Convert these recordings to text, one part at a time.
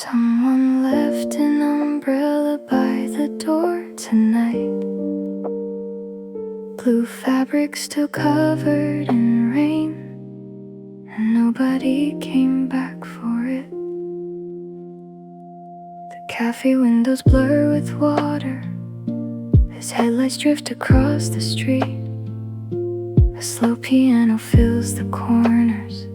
Someone left an umbrella by the door tonight. Blue fabric still covered in rain, and nobody came back for it. The cafe windows blur with water as headlights drift across the street. A slow piano fills the corners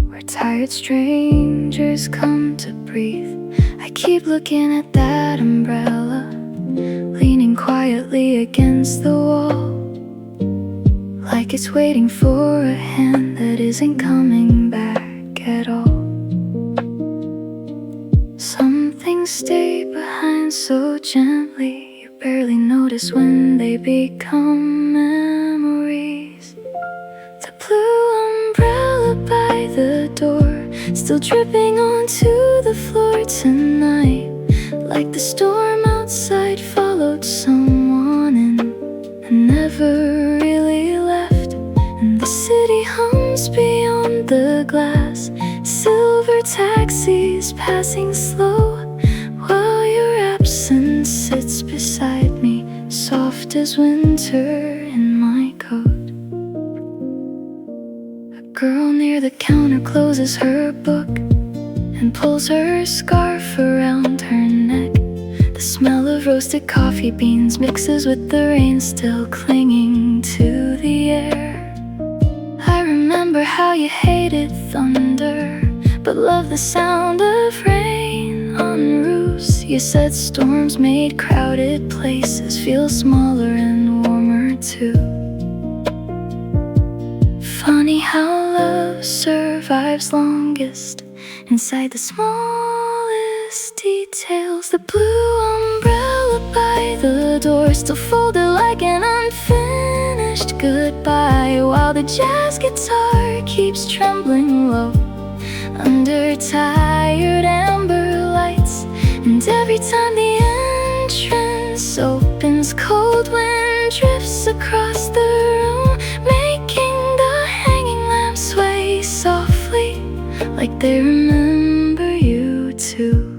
where tired strangers come to breathe. I keep looking at that umbrella, leaning quietly against the wall, like it's waiting for a hand that isn't coming back at all. Some things stay behind so gently, you barely notice when they become memories. The blue umbrella by the door, still dripping onto the floor tonight, like the storm outside followed someone in and never really left. And the city hums beyond the glass, silver taxis passing slow, while your absence sits beside me, soft as winter in my coat. A girl near the counter closes her book and pulls her scarf around her neck. The smell of roasted coffee beans mixes with the rain still clinging to the air. I remember how you hated thunder, but loved the sound of rain on roofs. You said storms made crowded places feel smaller and warmer too. Funny how love survives longest inside the smallest details. The blue umbrella by the door, still folded like an unfinished goodbye, while the jazz guitar keeps trembling low under tired amber lights. And every time the entrance opens, cold wind drifts across the room, making the hanging lamps sway softly, like they remember you too.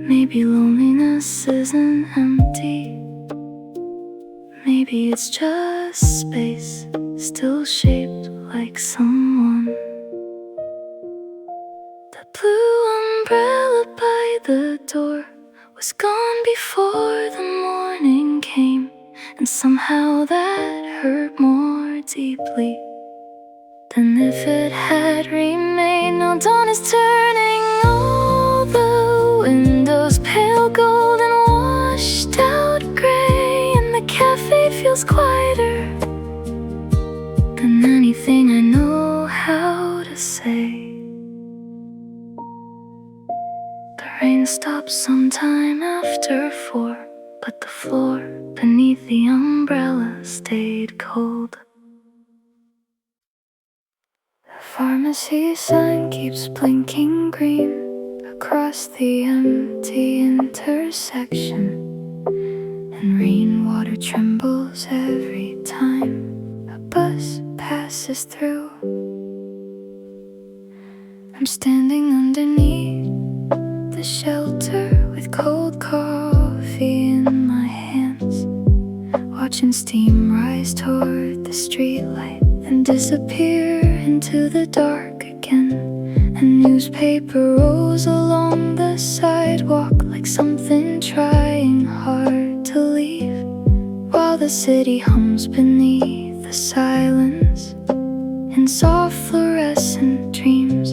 Maybe loneliness isn't empty, maybe it's just space still shaped like someone. The blue umbrella by the door was gone before the morning came, and somehow that hurt more deeply than if it had remained. Now dawn is turning all the windows pale gold and washed out gray, and the cafe feels quieter than anything I know how to say. The rain stopped sometime after 4, but the floor beneath the umbrella stayed cold. The pharmacy sign keeps blinking green across the empty intersection, and rainwater trembles every time a bus passes through. I'm standing underneath the shelter with cold coffee in my hands, watching steam rise toward the streetlight and disappear into the dark again. A newspaper rolls along the sidewalk like something trying hard to leave, while the city hums beneath the silence in soft fluorescent dreams.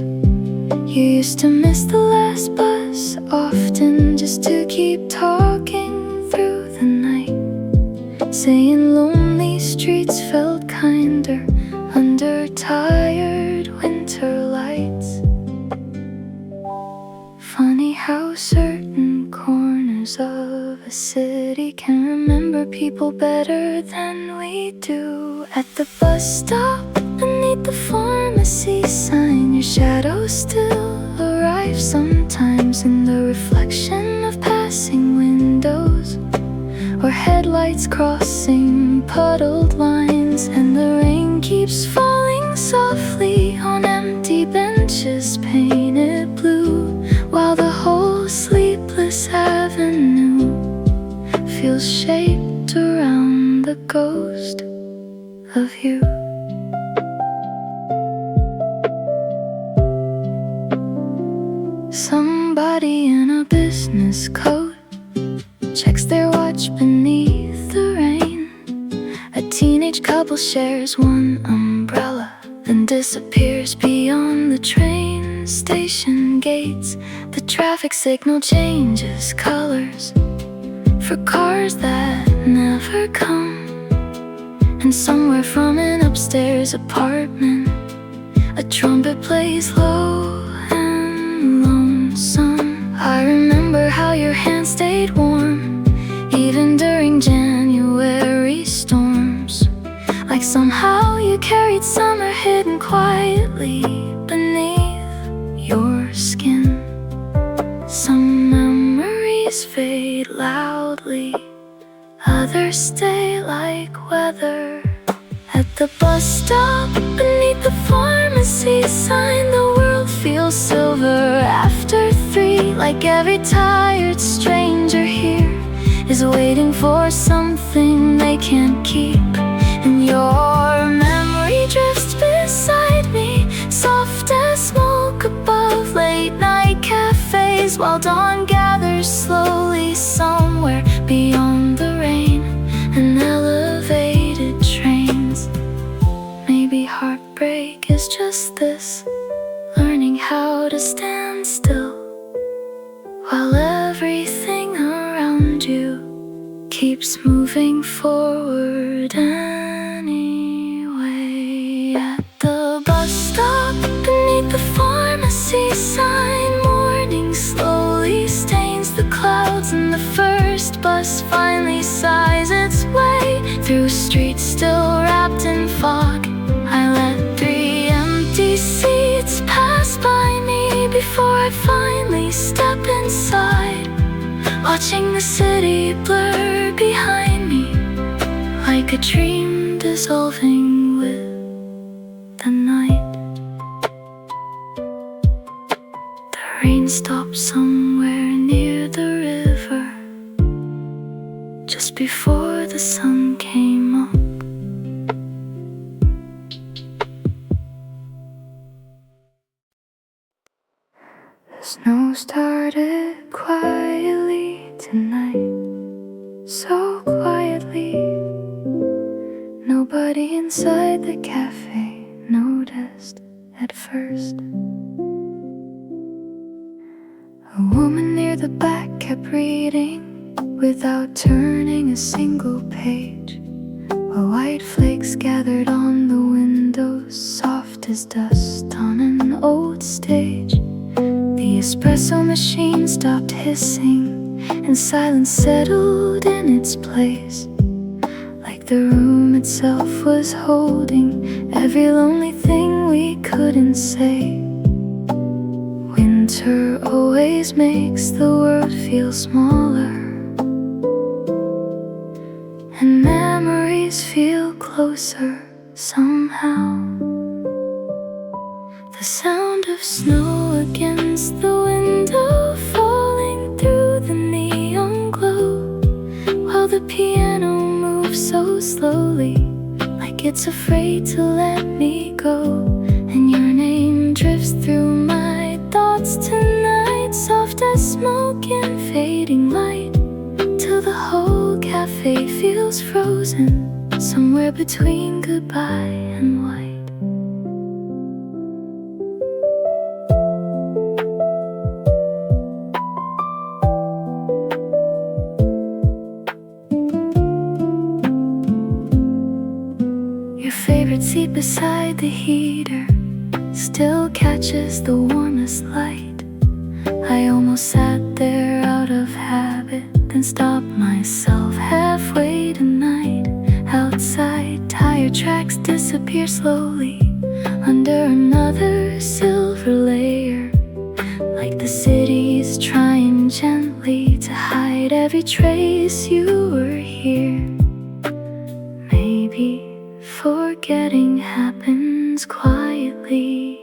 You used to miss the last bus often just to keep talking through the night, saying lonely streets felt kinder under tired winter lights. Funny how certain corners of a city can remember people better than we do. At the bus stop beneath the pharmacy sign, your shadow still arrives sometimes in the reflection of passing windows, or headlights crossing puddled lines. And the rain keeps falling softly on empty benches painted feels shaped around the ghost of you. Somebody in a business coat checks their watch beneath the rain. A teenage couple shares one umbrella, then disappears beyond the train station gates. The traffic signal changes colors for cars that never come. And somewhere from an upstairs apartment, a trumpet plays low and lonesome. I remember how your hand stayed warm, even during January storms. Like somehow you carried summer hidden quietly beneath your skin. Some memories fade loudly, others stay like weather. At the bus stop, beneath the pharmacy sign, the world feels silver after 3. Like every tired stranger here is waiting for something they can't keep. And your memory drifts beside me, soft as smoke above late night cafes, while dawn gathers slowly somewhere beyond the rain and elevated trains. Maybe heartbreak is just this, learning how to stand still while everything around you keeps moving forward anyway. At the bus stop, beneath the pharmacy sign, morning slowly stains the clouds, and the first bus finally sighs its way through streets still wrapped in fog. I let 3 empty seats pass by me before I finally step inside, watching the city blur behind me like a dream dissolving with the night. The rain stopped somewhere near the river just before the sun came up. The snow started quietly tonight, so quietly. Nobody inside the cafe noticed at first. A woman near the back kept reading without turning a single page, while white flakes gathered on the windows, soft as dust on an old stage. The espresso machine stopped hissing, and silence settled in its place, like the room itself was holding every lonely thing we couldn't say. Winter always makes the world feel smaller, and memories feel closer somehow. The sound of snow against the window falling through the neon glow, while the piano moves so slowly, like it's afraid to let me go. And your name drifts through my thoughts tonight, soft as smoke in fading light, till the whole cafe feels frozen, somewhere between goodbye and white. Favorite seat beside the heater still catches the warmest light. I almost sat there out of habit, then stopped myself halfway tonight. Outside, tire tracks disappear slowly under another silver layer, like the city's trying gently to hide every trace you were here. Maybe forgetting happens quietly,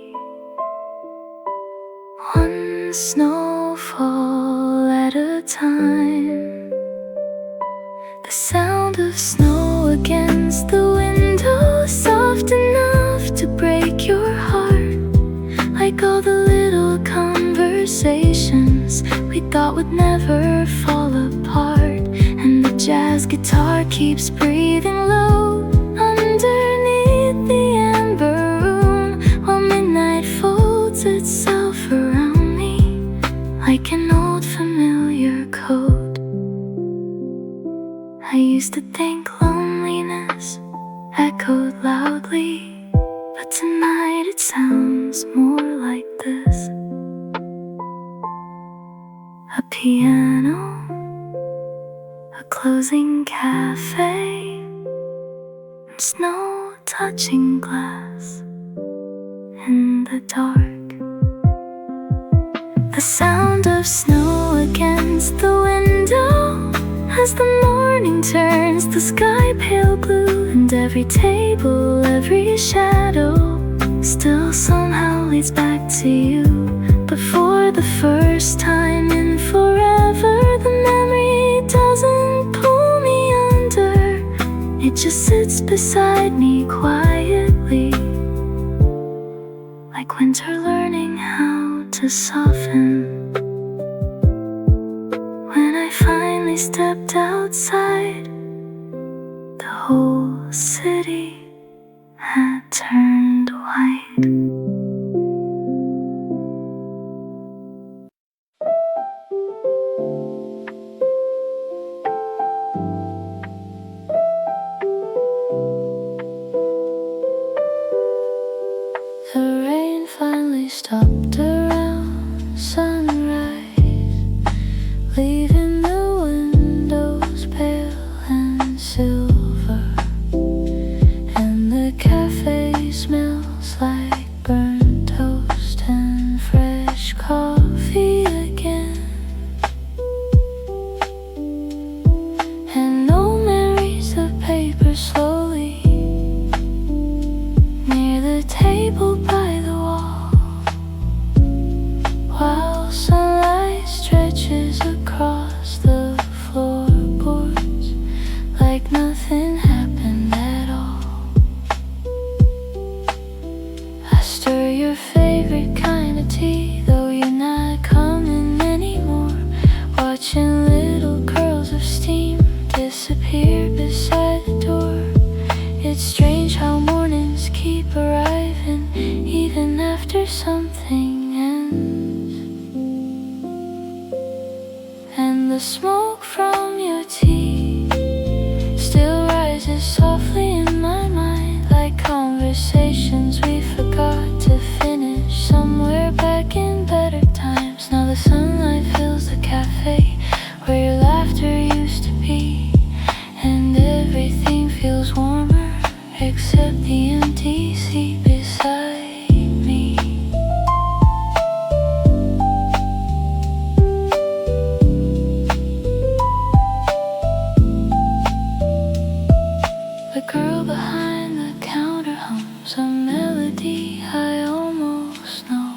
one snowfall at a time. The sound of snow against the window, soft enough to break your heart. Like all the little conversations we thought would never fall apart. And the jazz guitar keeps breathing low underneath the amber room, while midnight folds itself around me like an old familiar coat. I used to think loneliness echoed loudly, but tonight it sounds more like this. A piano, a closing cafe, and snow touching glass in the dark. The sound of snow against the window as the morning turns the sky pale blue, and every table, every shadow still somehow leads back to you. But for the first time in forever, the memory doesn't pull me under. It just sits beside me quietly, like winter learning how to soften. When I finally stepped outside, the whole city had turned white. The rain finally stopped around sunrise, leaving the windows pale and silver, and the cafe smells like burnt toast and fresh coffee again. And old memories of paper slowly near the table by the wall, while sunlight stretches across the floorboards like nothing happened at all. I stir your favorite kind of tea, though you're not coming anymore, watching little curls of steam disappear beside the door. It's strange how mornings keep arriving even after something ends. And the smoke from your tea still rises softly in my mind, like conversations we forgot to finish somewhere back in better times. Now the sunlight fills the cafe where your laughter used to be, and everything feels warmer except the empty seat beside me. The girl behind the counter hums a melody I almost know.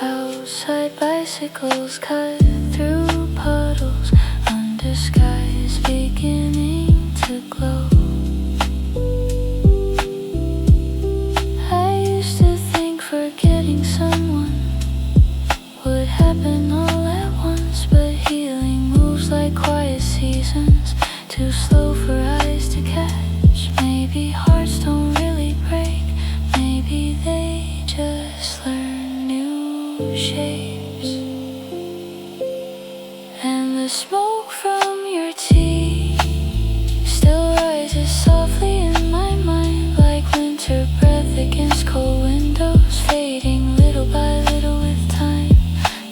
Outside bicycles cut through puddles under skies beginning to glow. I used to think forgetting someone would happen all at once, but healing moves like quiet seasons, too slow for eyes to catch. Maybe hearts don't really break, maybe they just learn new shapes. And the smoke from your tea still rises softly in my mind, like winter breath against cold windows, fading little by little with time.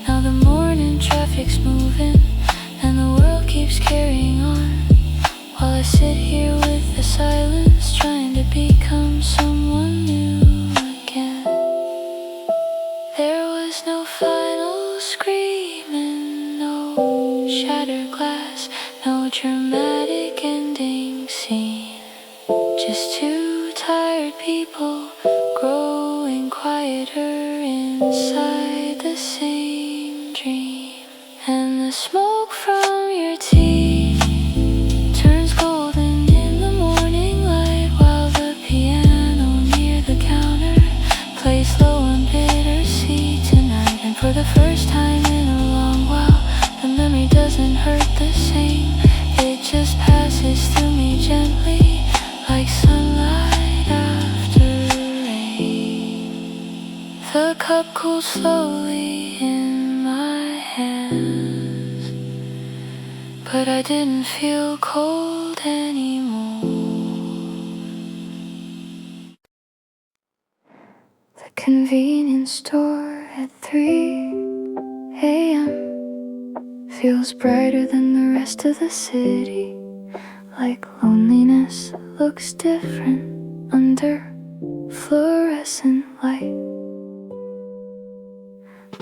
Now the morning traffic's moving and the world keeps carrying on, while I sit here with the silence, trying to become someone new again. There was no final screaming, no shattered glass, no dramatic ending scene, just two tired people growing quieter inside the same dream. And the smoke from the first time in a long while. The memory doesn't hurt the same. It just passes through me gently, like sunlight after rain. The cup cools slowly in my hands, but I didn't feel cold anymore. The convenience store at 3 a.m. feels brighter than the rest of the city, like loneliness looks different under fluorescent light.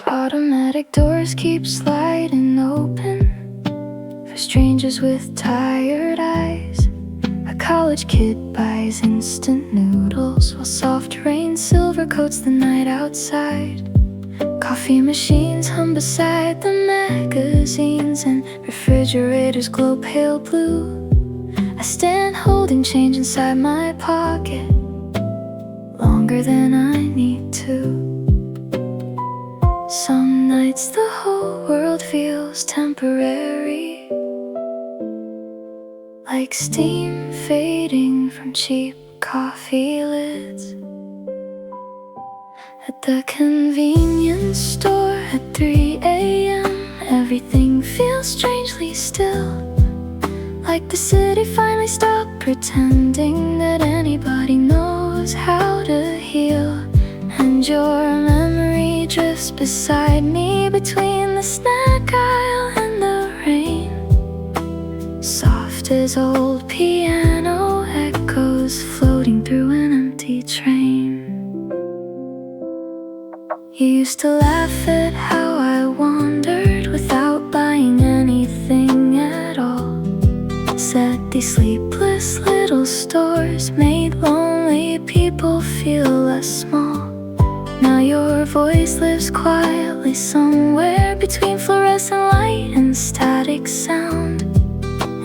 Automatic doors keep sliding open for strangers with tired eyes. A college kid buys instant noodles while soft rain silver coats the night outside. Coffee machines hum beside the magazines, and refrigerators glow pale blue. I stand holding change inside my pocket, longer than I need to. Some nights the whole world feels temporary, like steam fading from cheap coffee lids. At the convenience store at 3 a.m. everything feels strangely still, like the city finally stopped pretending that anybody knows how to heal. And your memory drifts beside me between the snack aisle and the rain, soft as old piano echoes floating through an empty train. You used to laugh at how I wandered without buying anything at all. Said these sleepless little stores made lonely people feel less small. Now your voice lives quietly somewhere between fluorescent light and static sound,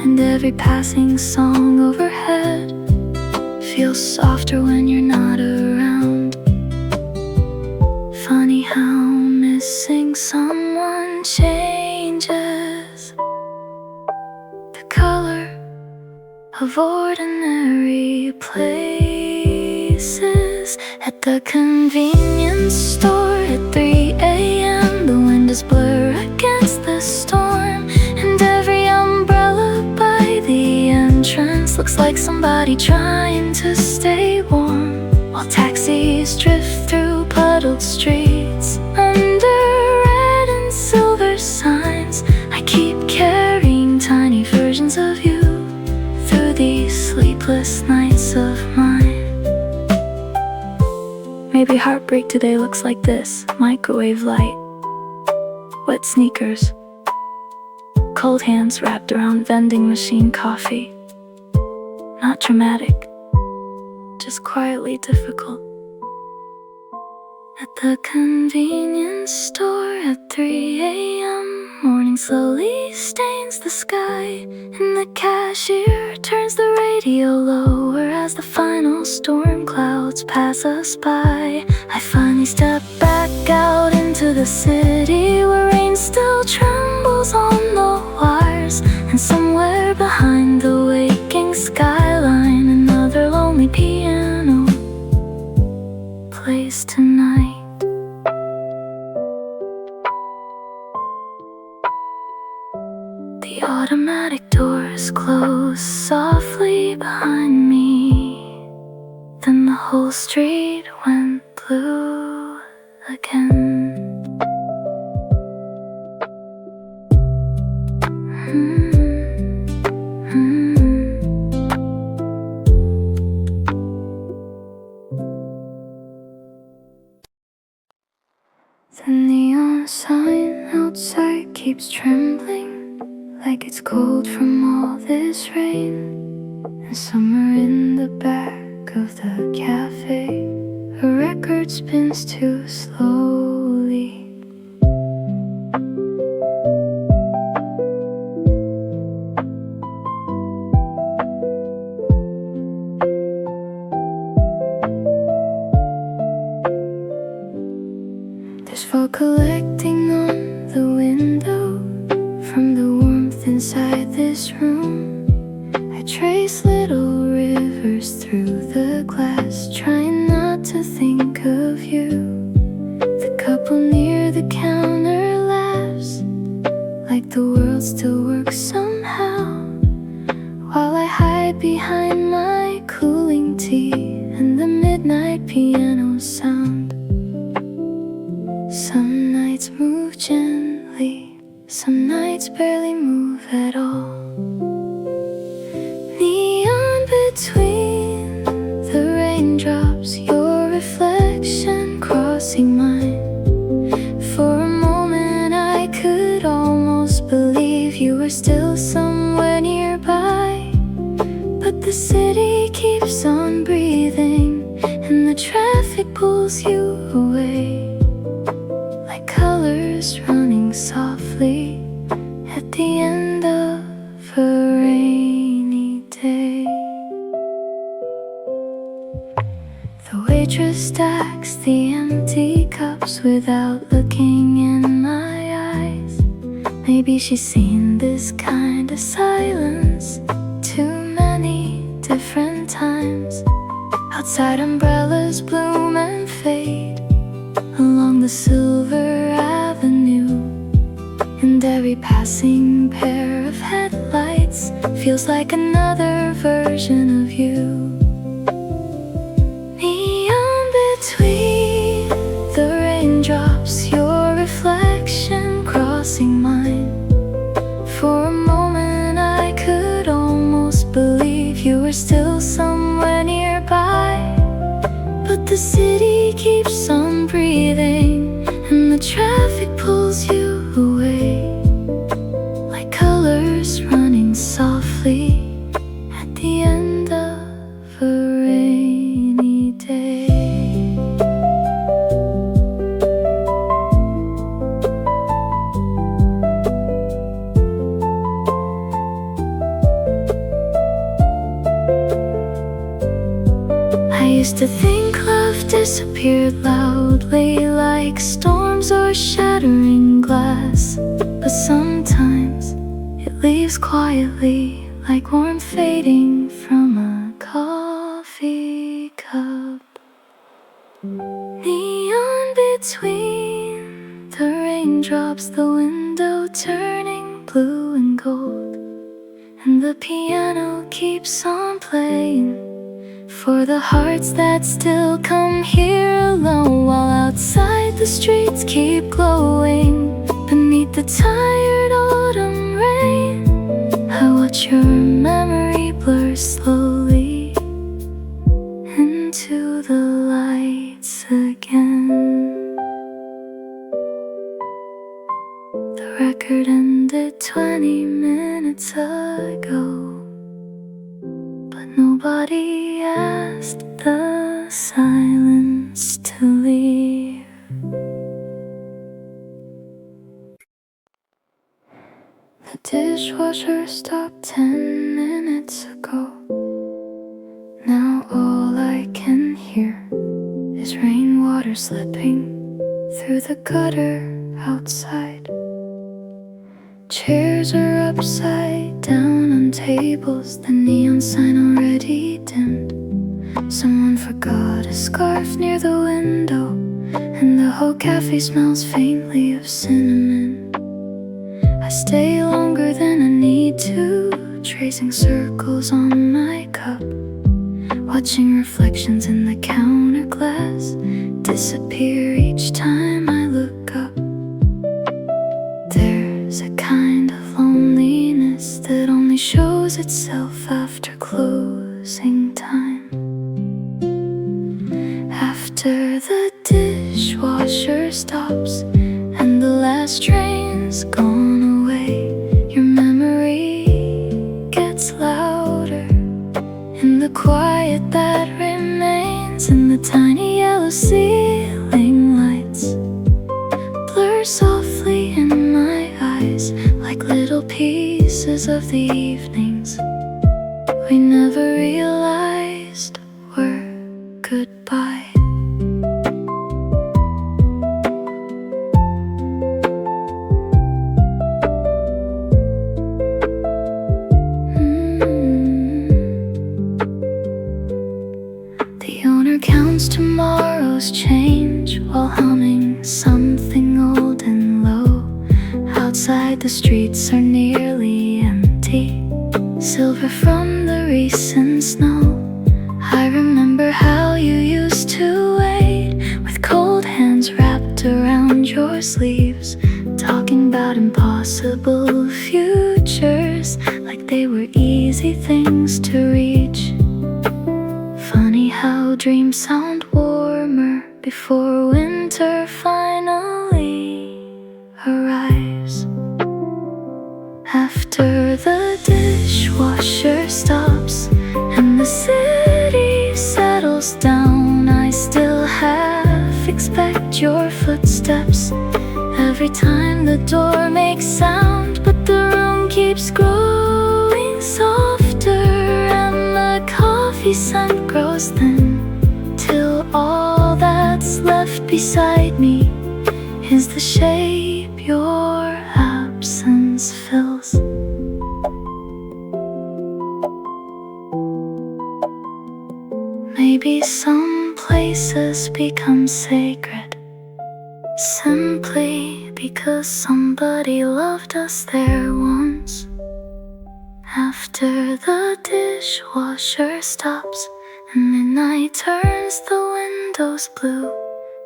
and every passing song overhead feels softer when you're not around. Funny how missing someone changes the color of ordinary places. At the convenience store at 3 a.m. the windows blur against the storm, and every umbrella by the entrance looks like somebody trying to stay warm, while taxis drift through puddled streets under red and silver signs. I keep carrying tiny versions of you through these sleepless nights of mine. Maybe heartbreak today looks like this: microwave light, wet sneakers, cold hands wrapped around vending machine coffee. Not dramatic, just quietly difficult. At the convenience store at 3 a.m. morning slowly stains the sky, and the cashier turns the radio lower as the final storm clouds pass us by. I finally step back out into the city where rain still trembles on the wires, and somewhere behind the waking skyline another lonely piano plays tonight. The automatic doors close softly behind me, then the whole street went blue again. The neon sign outside keeps trembling, like it's cold from all this rain. And somewhere in the back of the cafe, a record spins too slowly. just for collecting on the window. From the warmth inside this room, I trace little rivers through the glass, trying not to think of you. The couple near the counter laughs, like the world still works somehow, while I hide behind my cooling tea and the midnight piano sound. Some nights move gently, some nights barely move at all. Neon between the raindrops, your reflection crossing mine. For a moment I could almost believe you were still somewhere nearby. But the city keeps on breathing, and the traffic pulls you away, like colors running softly at the end of a rainy day. The waitress stacks the empty cups without looking in my eyes. Maybe she's seen this kind of silence too many different times. Outside, umbrellas bloom and fade along the silver avenue, and every passing pair of headlights feels like another version of you. Neon between the raindrops, your reflection crossing mine. For a moment I could almost believe you were still somewhere nearby. But the city keeps on breathing, and the traffic pulls you away, like colors running softly at the end of a rainy day. I used to think love disappeared loudly, like storms or shattering glass. But sometimes it leaves quietly, like warmth fading from a coffee cup. Neon between the raindrops, the window turning blue and gold, and the piano keeps on playing for the hearts that still come here alone, while outside the streets keep glowing beneath the tired autumn rain. I watch your memory blur slowly into the lights again. The record ended 20 minutes ago, but nobody asked the silence to leave. The dishwasher stopped 10 minutes ago. Now all I can hear is rainwater slipping through the gutter outside. Chairs are upside down on tables, the neon sign already dimmed. Someone forgot a scarf near the window, and the whole cafe smells faintly of cinnamon. I stay longer than I need to, tracing circles on my cup, watching reflections in the counter glass disappear each time I look up. There's a kind of loneliness that only shows itself after closing time. After the dishwasher stops and the last train's gone away, your memory gets louder in the quiet that remains, and the tiny yellow ceiling lights blur softly in my eyes, like little pieces of the evenings we never realized were goodbye. something old and low. Outside the streets are nearly empty, silver from the recent snow. I remember how you used to wait with cold hands wrapped around your sleeves, talking about impossible futures like they were easy things to reach. Funny how dreams sound warmer before winter finally arrives. After the dishwasher stops and the city settles down, I still half expect your footsteps every time the door makes sound. But the room keeps growing softer and the coffee scent grows thin, till all that's left beside me is the shape your absence fills. Maybe some places become sacred simply because somebody loved us there once. After the dishwasher stops and midnight turns the windows blue,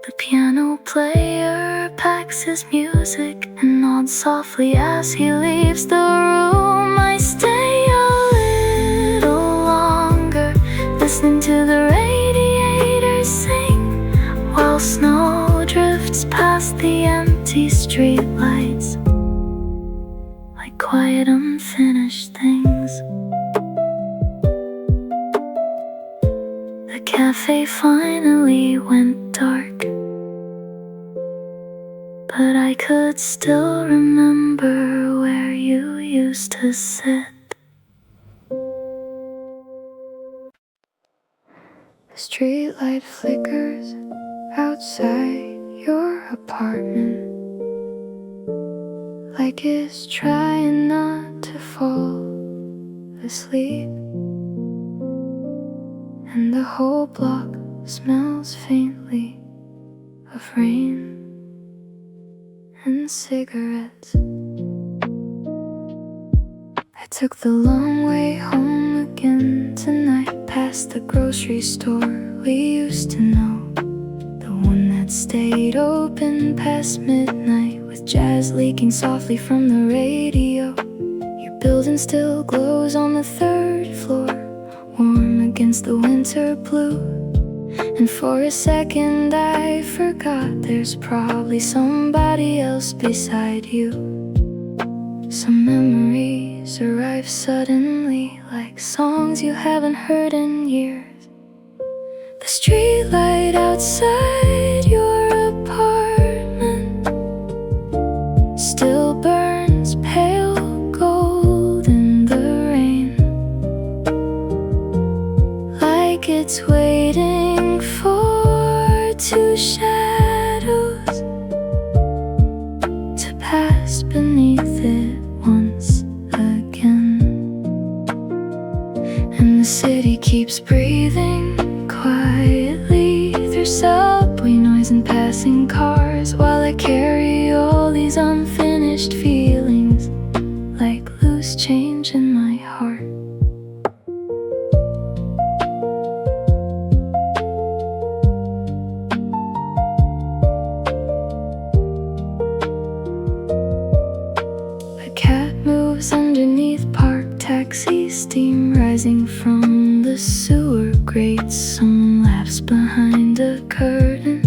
the piano player packs his music and nods softly as he leaves the room. I stay a little longer, listening to the radiators sing, while snow drifts past the empty streetlights like quiet unfinished things. The cafe finally went dark, but I could still remember where you used to sit. The streetlight flickers outside your apartment, like it's trying not to fall asleep. And the whole block smells faintly of rain and cigarettes. I took the long way home again tonight, past the grocery store we used to know, the one that stayed open past midnight with jazz leaking softly from the radio. Your building still glows on the third floor, warm against the winter blue. And for a second I forgot there's probably somebody else beside you. Some memories arrive suddenly, like songs you haven't heard in years. The streetlight outside your apartment still burns pale gold in the rain, like it's waiting for two shadows to pass beneath it once again. And the city keeps breathing quietly through subway noise and passing cars, while I carry all these unfinished feelings like loose change in my heart. A cat moves underneath parked taxis, steam rising from the sewer grates. Someone laughs behind a curtain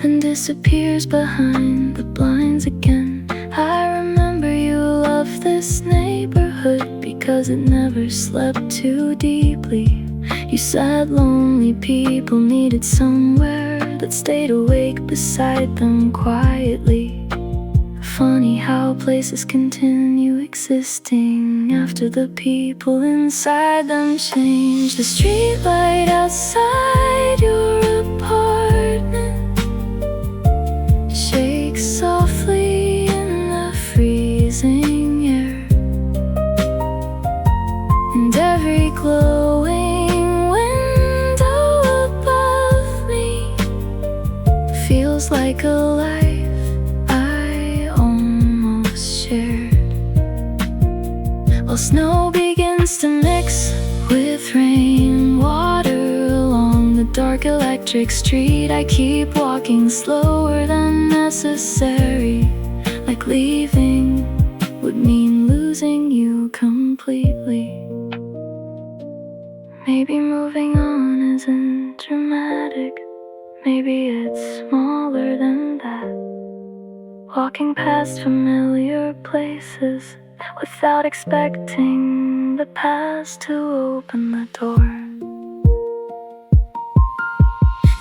and disappears behind the blinds again. I remember you loved this neighborhood because it never slept too deeply. You said lonely people needed somewhere that stayed awake beside them quietly. Funny how places continue existing after the people inside them change. The streetlight outside your apartment shakes softly in the freezing air, and every glowing window above me feels like like a life I almost shared. While snow begins to mix with rainwater along the dark electric street, I keep walking slower than necessary, like leaving would mean losing you completely. Maybe moving on isn't dramatic, maybe it's smaller than that. Walking past familiar places without expecting the past to open the door.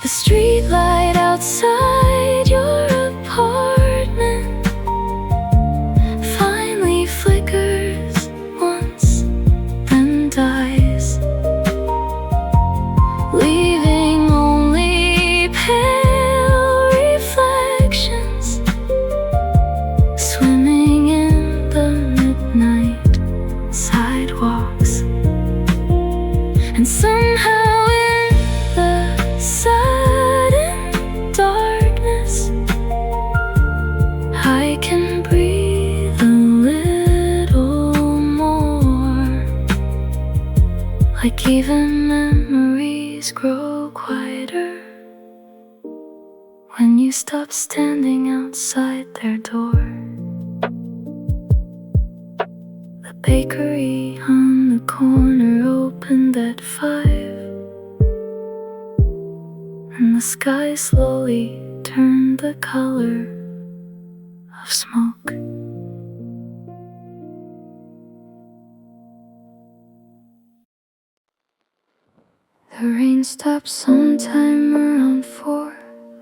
The street light outside your apartment finally flickers once, then dies, leaving only pale reflections swimming in the midnight sidewalks. And somehow in the sudden darkness, I can breathe a little more, like even memories grow quieter when you stop standing outside their door. The bakery on the corner opened at 5, and the sky slowly turned the color of smoke. The rain stops sometime around 4,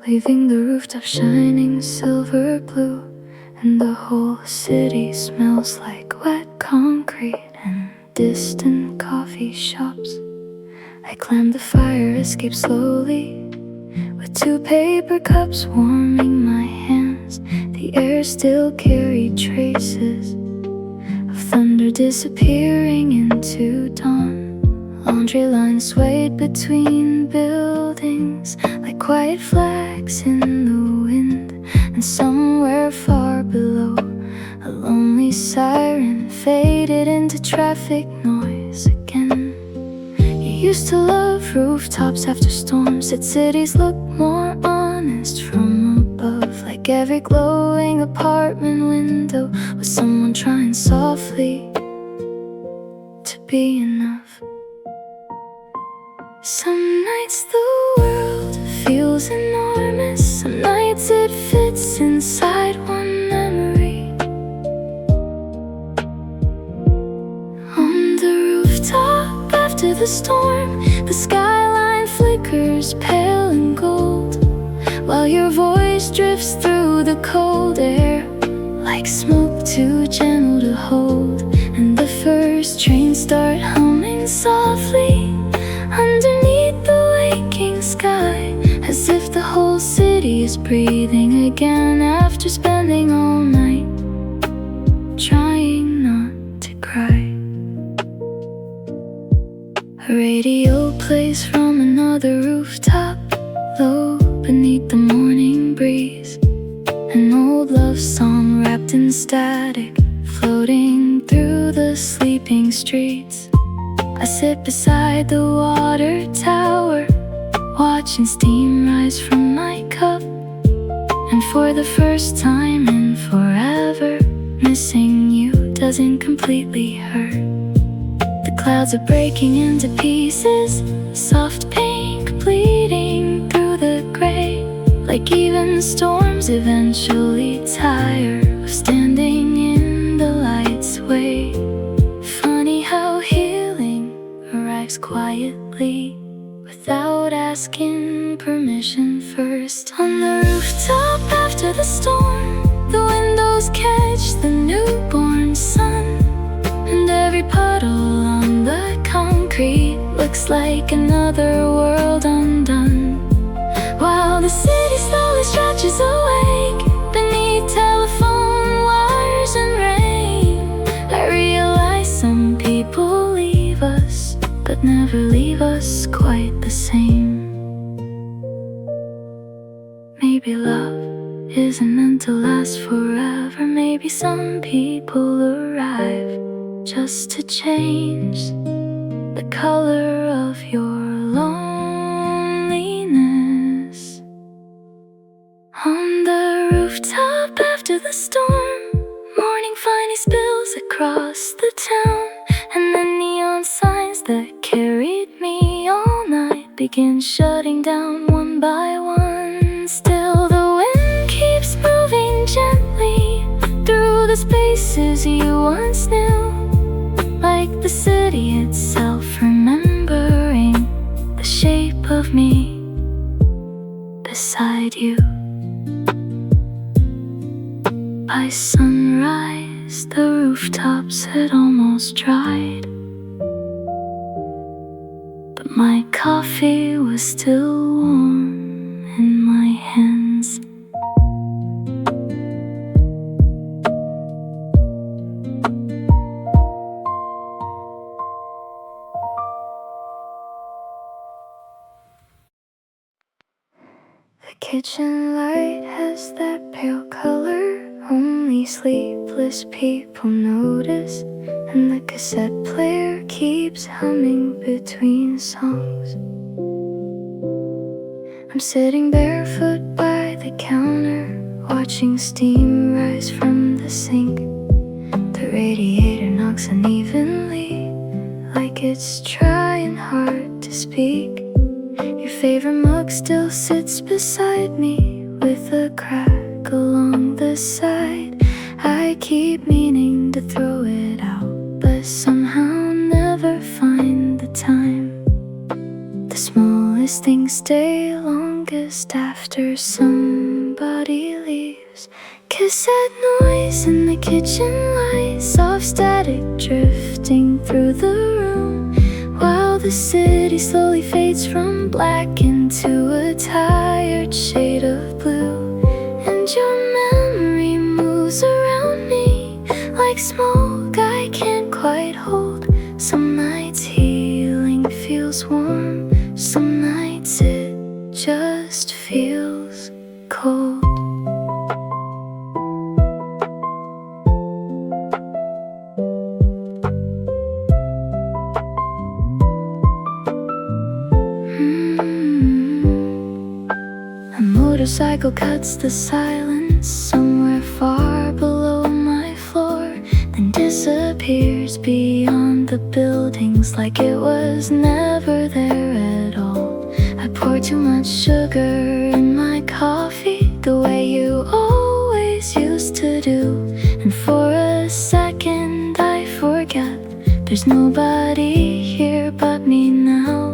leaving the rooftop shining silver blue, and the whole city smells like wet concrete and distant coffee shops. I climb the fire escape slowly, with 2 paper cups warming my hands. The air still carried traces of thunder disappearing into dawn. Laundry lines swayed between buildings like quiet flags in the wind. And somewhere far below, a lonely siren faded into traffic noise again. You used to love rooftops after storms, said cities look more honest from above, like every glowing apartment window was someone trying softly to be enough. Some nights the world feels enormous, some nights it fits inside one memory. On the rooftop after the storm, the skyline flickers pale and gold, while your voice drifts through the cold air like smoke too gentle to hold. And the first trains start humming softly underneath the waking sky, as if the whole city is breathing again after spending all night trying not to cry. A radio plays from another rooftop, low beneath the morning breeze, an old love song wrapped in static floating through the sleeping streets. I sit beside the water tower, watching steam rise from my cup, and for the first time in forever, missing you doesn't completely hurt. The clouds are breaking into pieces, soft pink bleeding through the gray, like even storms eventually tire of standing in the light's way. Funny how healing arrives quietly, without asking permission first. On the rooftop after the storm, the windows catch the newborn sun, and every puddle on the concrete looks like another world undone, while the city slowly stretches awake beneath telephone wires and rain. I realize some people leave us, but never leave us quite the same. Maybe love isn't meant to last forever. Maybe some people arrive just to change the color of your loneliness. On the rooftop after the storm, morning finally spills across the town, and the neon signs that carried me all night begin shutting down one by one. Still the wind keeps moving gently through the spaces you once knew, like the city itself remembering the shape of me beside you. By sunrise, the rooftops had almost dried, but my coffee was still warm in my hands. The kitchen light has that pale color only sleepless people notice, and the cassette player keeps humming between songs. I'm sitting barefoot by the counter, watching steam rise from the sink. The radiator knocks unevenly, like it's trying hard to speak. Your favorite mug still sits beside me, with a crack along the side. I keep meaning to throw it out, but somehow never find the time. The smallest things stay longest after somebody leaves. Cassette noise in the kitchen light, soft static drifting through the room, while the city slowly fades from black into a tired shade of blue. And your memory moves around me like smoke I can't quite hold. Some nights healing feels warm, some nights it just feels cold. A motorcycle cuts the silence somewhere far below my floor, then disappears beyond the buildings like it was never there at all. I pour too much sugar in my coffee, the way you always used to do, and for a second I forget there's nobody here but me now.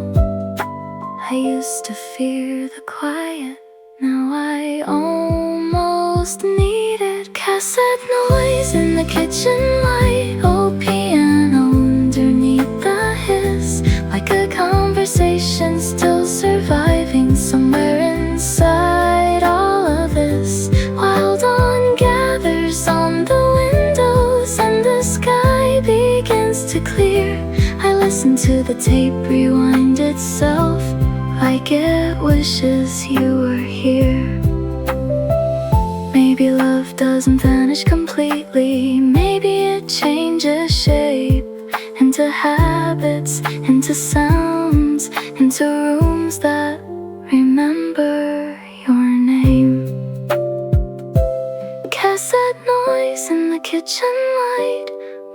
I used to fear the quiet, now I almost need it. Cassette noise in the kitchen light, old piano underneath the hiss, like a conversation still surviving somewhere inside all of this. While dawn gathers on the windows and the sky begins to clear, I listen to the tape rewind itself, I get wishes you were here. Maybe love doesn't vanish completely, maybe it changes shape into habits, into sounds, into rooms that remember your name. Cassette noise in the kitchen light,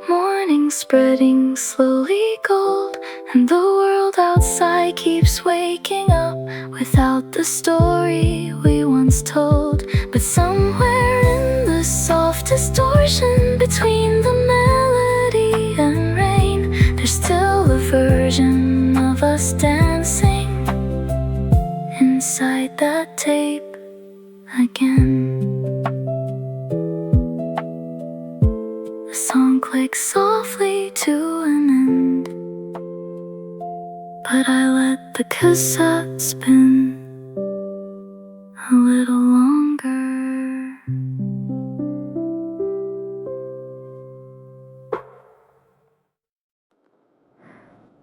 morning spreading slowly gold, and the world outside keeps waking up without the story we once told. But somewhere in the soft distortion between the melody and rain, there's still a version of us dancing inside that tape again. The song clicks softly to an end, but I let the cassette spin a little longer.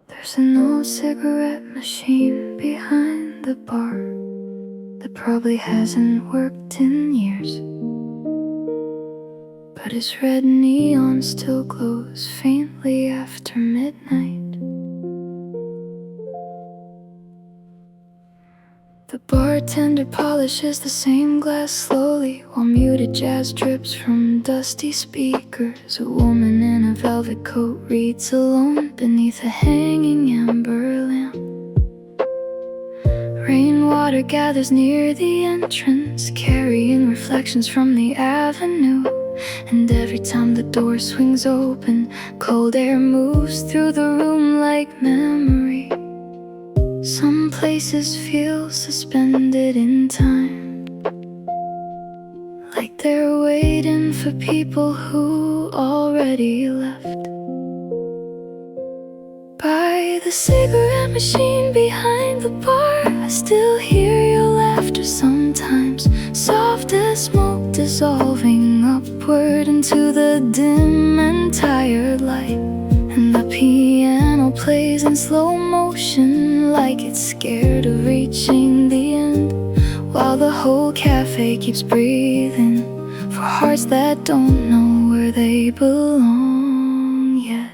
There's an old cigarette machine behind the bar. The probably hasn't worked in years, but his red neon still glows faintly after midnight. The bartender polishes the same glass slowly, while muted jazz drips from dusty speakers. A woman in a velvet coat reads alone beneath a hanging amber lamp. Rainwater gathers near the entrance, carrying reflections from the avenue. And every time the door swings open, cold air moves through the room like memory. Some places feel suspended in time, like they're waiting for people who already left. By the cigarette machine behind the bar, I still hear your laughter sometimes, soft as smoke dissolving upward into the dim and tired light. And the piano plays in slow motion, like it's scared of reaching the end, while the whole cafe keeps breathing for hearts that don't know where they belong yet.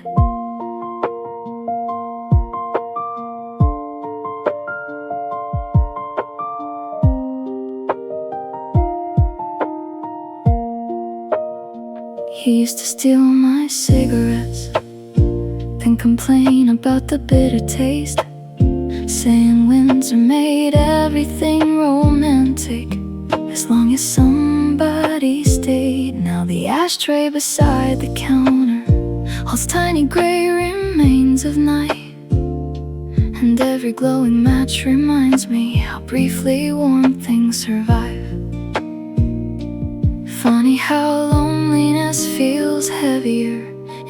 He used to steal my cigarettes, then complain about the bitter taste, saying Windsor made everything romantic as long as somebody stayed. Now the ashtray beside the counter holds tiny gray remains of night, and every glowing match reminds me how briefly warm things survive. Funny how loneliness feels heavier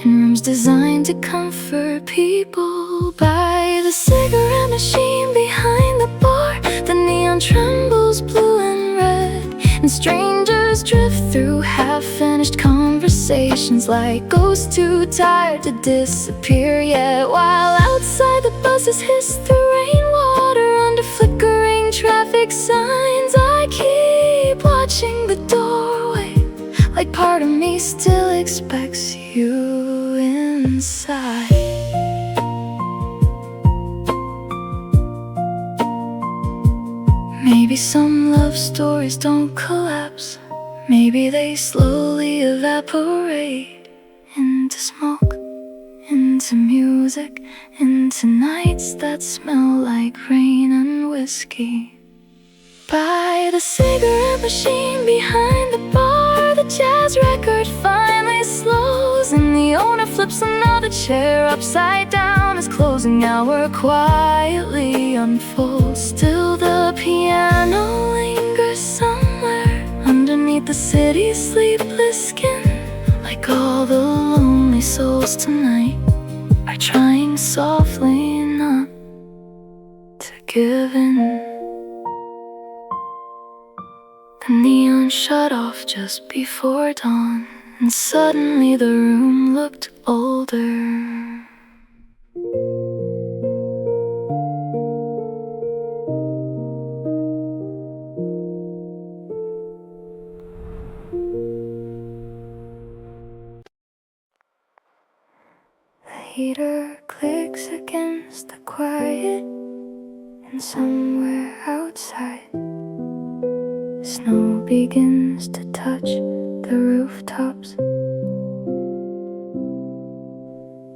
in rooms designed to comfort people. By the cigarette machine behind the bar, the neon trembles blue and red, and strangers drift through half-finished conversations like ghosts too tired to disappear yet. While outside the buses hiss through rainwater under flickering traffic signs, I keep watching the doorway, like part of me still expects you inside. Maybe some love stories don't collapse, maybe they slowly evaporate into smoke, into music, into nights that smell like rain and whiskey. By the cigarette machine behind the bar, the jazz record finally slows, and the owner flips another chair upside down as closing hour quietly unfolds. Still the piano lingers somewhere underneath the city's sleepless skin, like all the lonely souls tonight are trying softly not to give in. The neon shut off just before dawn, and suddenly the room looked older. The heater clicks against the quiet, and somewhere outside snow begins to touch the rooftops.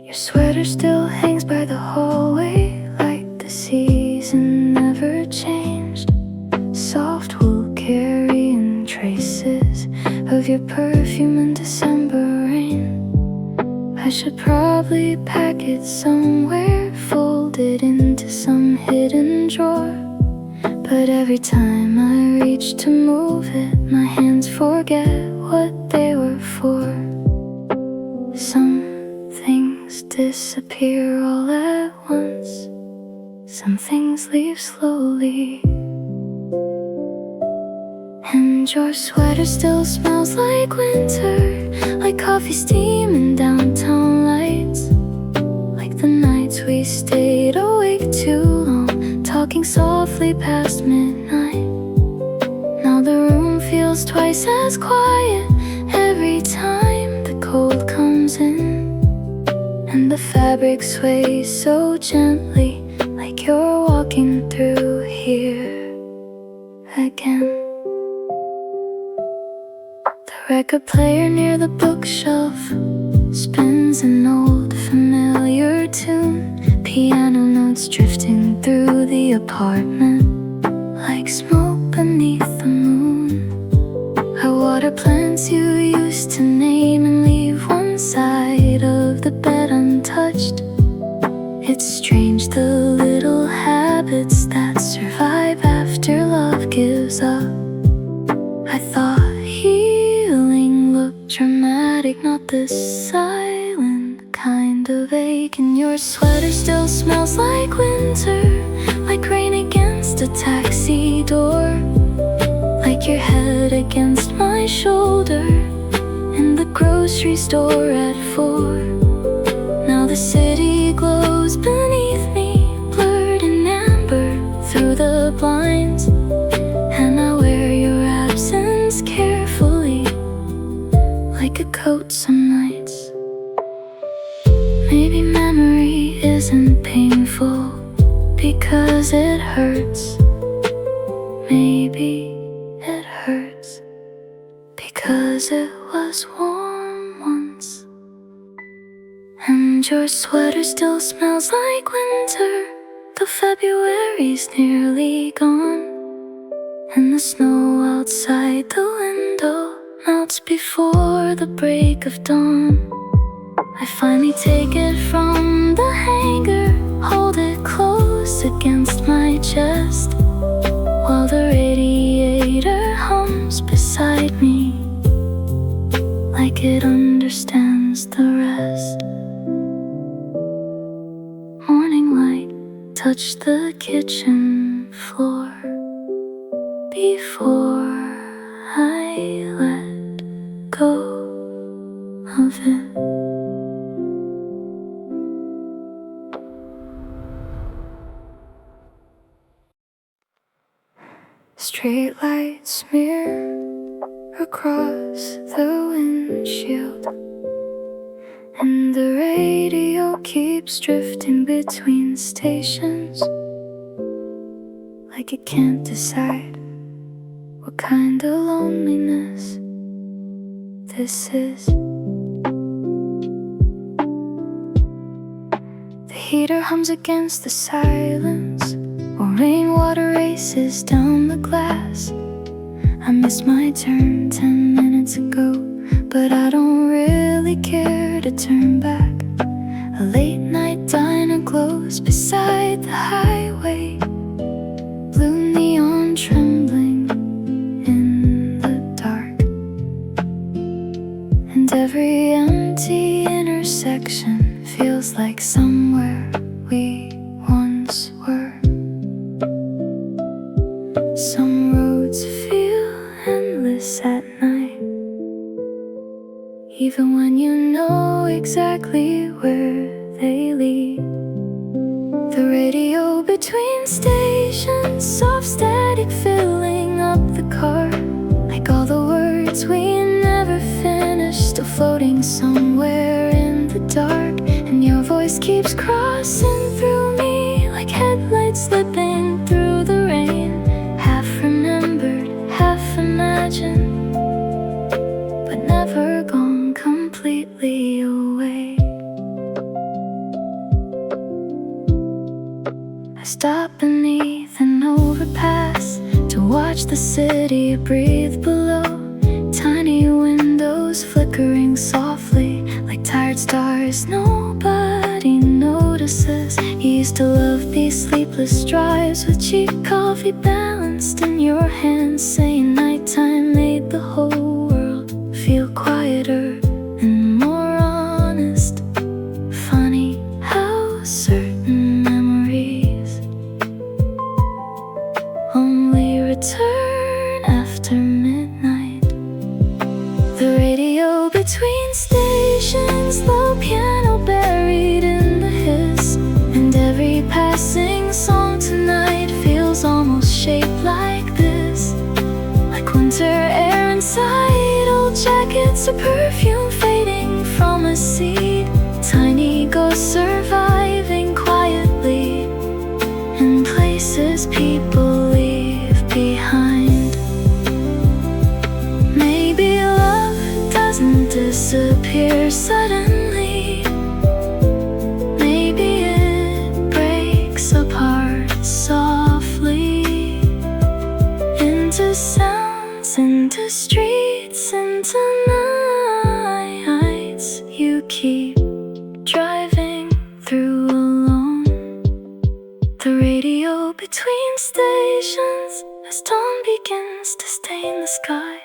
Your sweater still hangs by the hallway, like the season never changed. Soft wool carrying traces of your perfume in December rain. I should probably pack it somewhere, fold it into some hidden drawer, but every time I reach to move it, my hands forget what they were for. Some things disappear all at once, some things leave slowly. And your sweater still smells like winter, like coffee steam and downtown lights, like the nights we stayed awake too long, talking softly past midnight. feels twice as quiet every time the cold comes in, and the fabric sways so gently, like you're walking through here again. The record player near the bookshelf spins an old familiar tune, piano notes drifting through the apartment like smoke beneath the moon. I water plants you used to name and leave one side of the bed untouched. It's strange the little habits that survive after love gives up. I thought healing looked dramatic, not this silent kind of ache. And your sweater still smells like winter, like rain against a taxi door, like your head against my shoulder in the grocery store at 4. Now the city glows beneath me, blurred in amber through the blinds, and I wear your absence carefully, like a coat some nights. Maybe memory isn't painful because it hurts. Maybe it hurts because it was warm once. And your sweater still smells like winter, though February's nearly gone, and the snow outside the window melts before the break of dawn. I finally take it from the hanger, hold it close against my chest, while the radiator hums beside me, like it understands the rest. Morning light touched the kitchen floor before I let go of it. Street lights smear across the windshield, and the radio keeps drifting between stations, like it can't decide what kind of loneliness this is. The heater hums against the silence, while rainwater races down the glass. I missed my turn 10 minutes ago, but I don't really care to turn back. A late night diner glows beside the highway, blue neon trembling in the dark, and every empty intersection feels like somewhere we once were. Some roads feel endless at night, even when you know exactly where they lead. The radio between stations, soft static filling up the car, like all the words we never finished, still floating somewhere in the dark. And your voice keeps crossing through me, like headlights slipping through the rain, half remembered, half imagined, but never gone completely away. I stop beneath an overpass to watch the city breathe below, tiny windows flickering softly like tired stars nobody notices. You used to love these sleepless drives with cheap coffee balanced in your hands, saying nighttime made the whole world feel quieter and more honest. Funny how certain memories only return after midnight. The radio between stations, low piano buried in the hiss, and every passing song tonight feels almost shaped like this, like winter air It's a perfume fading from a seed, tiny ghosts surviving quietly in places people leave behind. Maybe love doesn't disappear suddenly. Maybe it breaks apart softly into sounds, into streets, into nights you keep driving through alone. The radio between stations as dawn begins to stain the sky,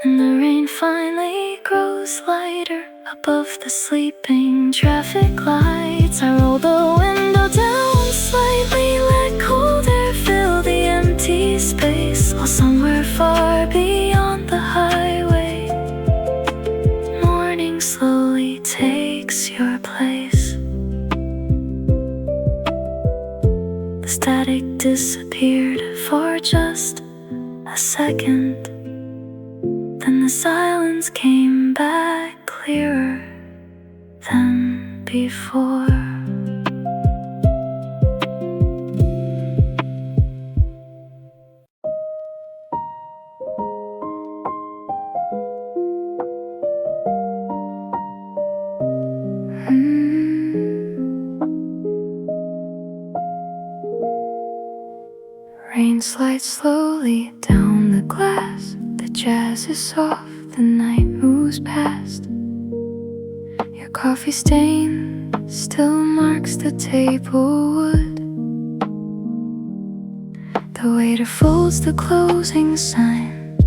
and the rain finally grows lighter above the sleeping traffic lights. I roll the window down slightly, let cold air fill the empty space, while somewhere far beyond the highway, morning slowly takes your place. The static disappeared for just a second, then the silence came back clearer than before. Rain slides slowly down the glass. The jazz is soft, the night moves past. Your coffee stain still marks the table wood. The waiter folds the closing sign,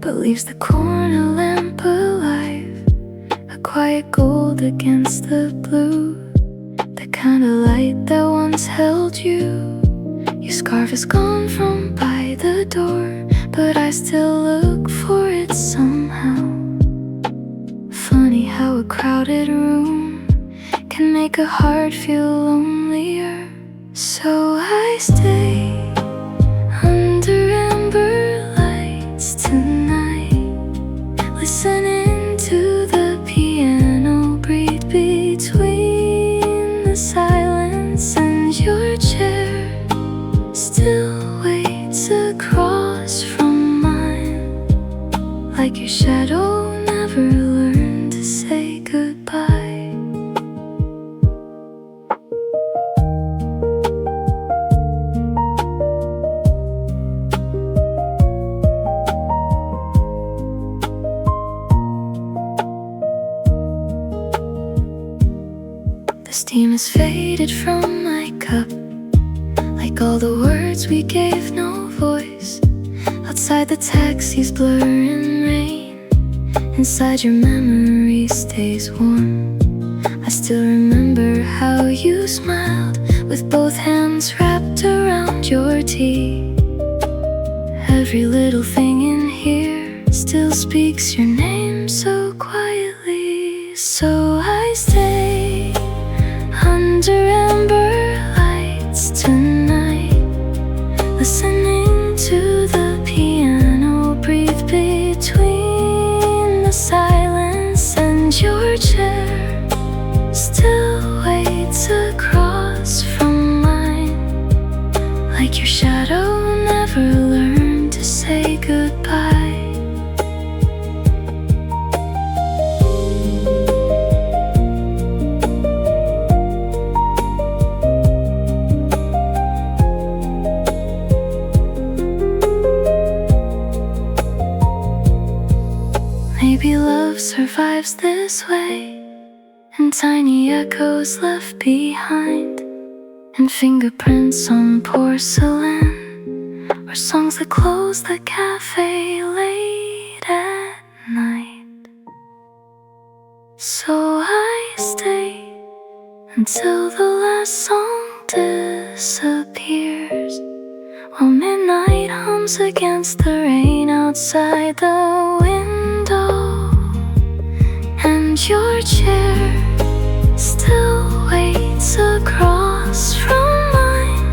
but leaves the corner lamp alive, a quiet gold against the blue, the kind of light that once held you. Your scarf is gone from by the door, but I still look for it somehow. Funny how a crowded room can make a heart feel lonelier. So I stay under amber lights tonight, listening to the piano breathe between the silence, and your chair still waits across from mine, like your shadow never learned to say goodbye. The steam has faded from my cup, like all the words we gave no voice. Outside the taxis blur in rain, inside your memory stays warm. I still remember how you smiled with both hands wrapped around your tea. Every little thing in here still speaks your name so quietly. So I stay under amber lights tonight, listening to the piano breathe between the silence, and your chair still waits across from mine, like your shadow never learned to say goodbye. Maybe love survives this way, in tiny echoes left behind, and fingerprints on porcelain, or songs that close the cafe late at night. So I stay until the last song disappears, while midnight hums against the rain outside the window, and your chair still waits across from mine,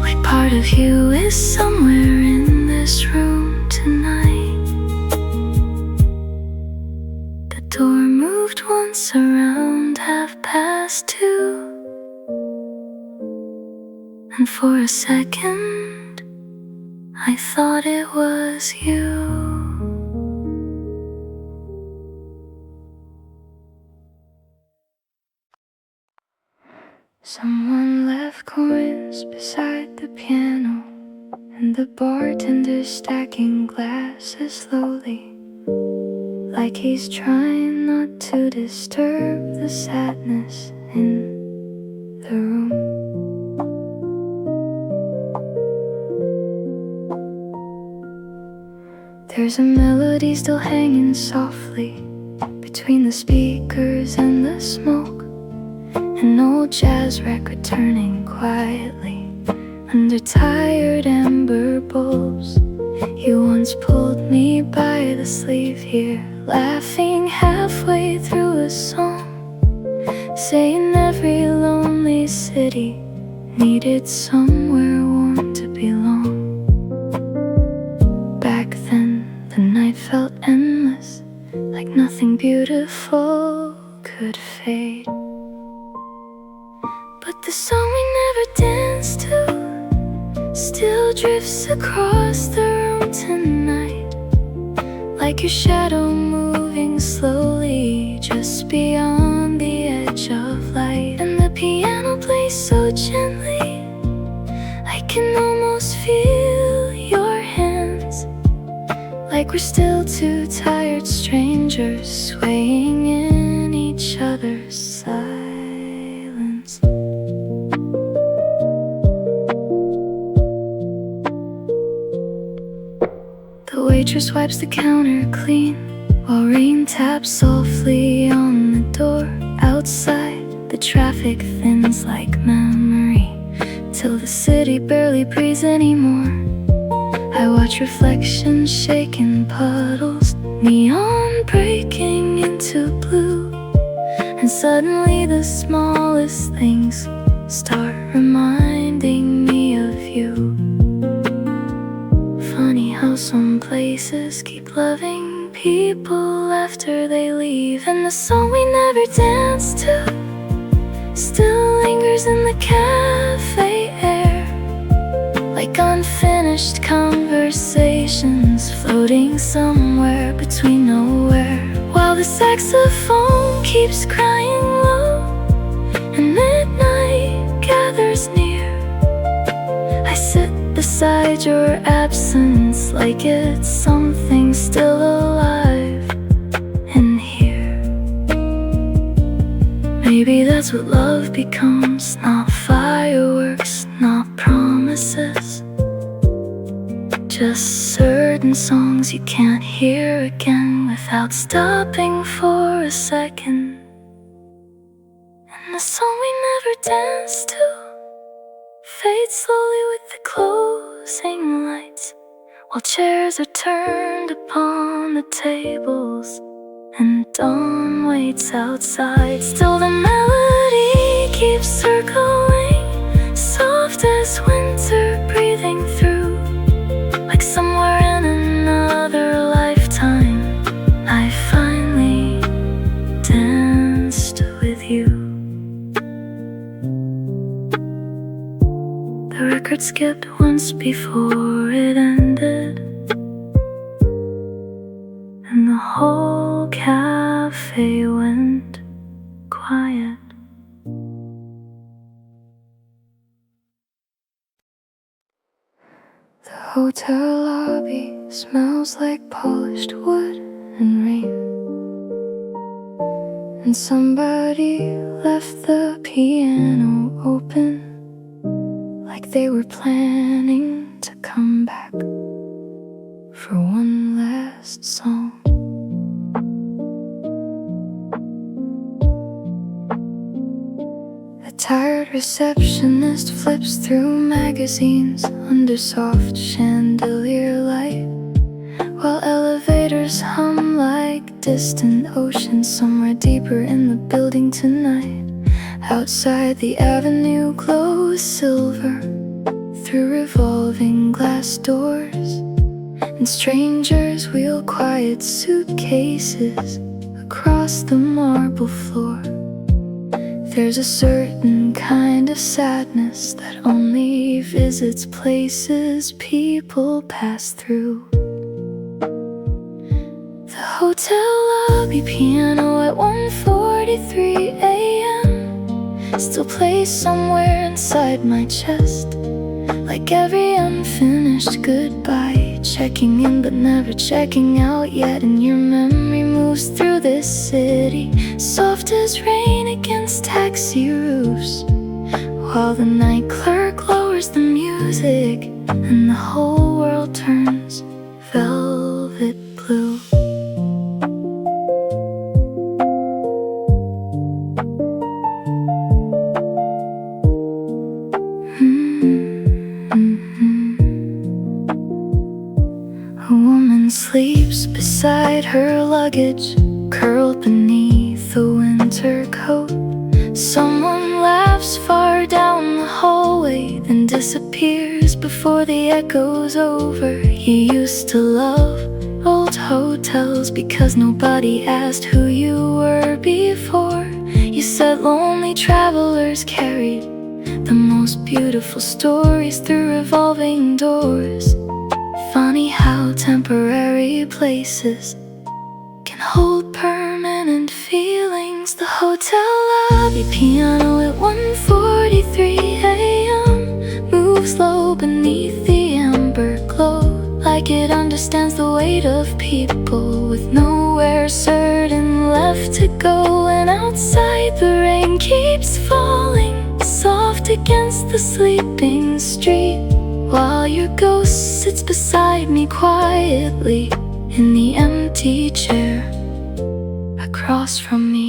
like part of you is somewhere in this room tonight. door moved once around 2:30, and for a second I thought it was you. Someone left coins beside the piano, and the bartender stacking glasses slowly, like he's trying not to disturb the sadness in the room. There's a melody still hanging softly between the speakers and the smoke, an old jazz record turning quietly under tired amber bulbs. You once pulled me by the sleeve here, laughing halfway through a song, saying every lonely city needed somewhere warm to belong. Back then, the night felt endless, like nothing beautiful could fade. But the song we never danced to still drifts across the room tonight, like your shadow moving slowly just beyond the edge of light. And the piano plays so gently, I can almost feel your hands, like we're still two tired strangers swaying in each other's silence. The waitress wipes the counter clean while rain taps softly on the door. Outside, the traffic thins like memory, till the city barely breathes anymore. I watch reflections shake in puddles, neon breaking into blue, and suddenly the smallest things start reminding me of you. Funny how some places keep loving people after they leave, and the song we never danced to still lingers in the cafe air, like unfinished conversations floating somewhere between nowhere, while the saxophone keeps crying low and midnight gathers near. I sit beside your absence like it's something still alive in here. Maybe that's what love becomes, not fireworks, not promises, just certain songs you can't hear again without stopping for a second. And the song we never danced to fades slowly with the closing lights, while chairs are turned upon the tables and dawn waits outside. Still the melody keeps circling, soft as winter breathing through, like somewhere in another lifetime I finally danced with you. The record skipped once before it ended, and the whole cafe went quiet. The hotel lobby smells like polished wood and rain, and somebody left the piano open, like they were planning to come back for one last song. A tired receptionist flips through magazines under soft chandelier light, while elevators hum like distant oceans somewhere deeper in the building tonight. Outside, the avenue glows silver through revolving glass doors, and strangers wheel quiet suitcases across the marble floor. There's a certain kind of sadness that only visits places people pass through. The hotel lobby piano at 1:43 a.m. still plays somewhere inside my chest, like every unfinished goodbye, checking in but never checking out yet. And your memory moves through this city, soft as rain against taxi roofs, while the night clerk lowers the music and the whole world turns velvet blue. A woman sleeps beside her luggage, curled beneath a winter coat. Someone laughs far down the hallway, then disappears before the echo's over. You used to love old hotels because nobody asked who you were before. You said lonely travelers carried the most beautiful stories through revolving doors. Funny how temporary places can hold permanent feelings. The hotel lobby piano at 1:43 a.m. moves low beneath the amber glow, like it understands the weight of people with nowhere certain left to go. And outside the rain keeps falling soft against the sleeping street, while your ghost sits beside me quietly in the empty chair across from me.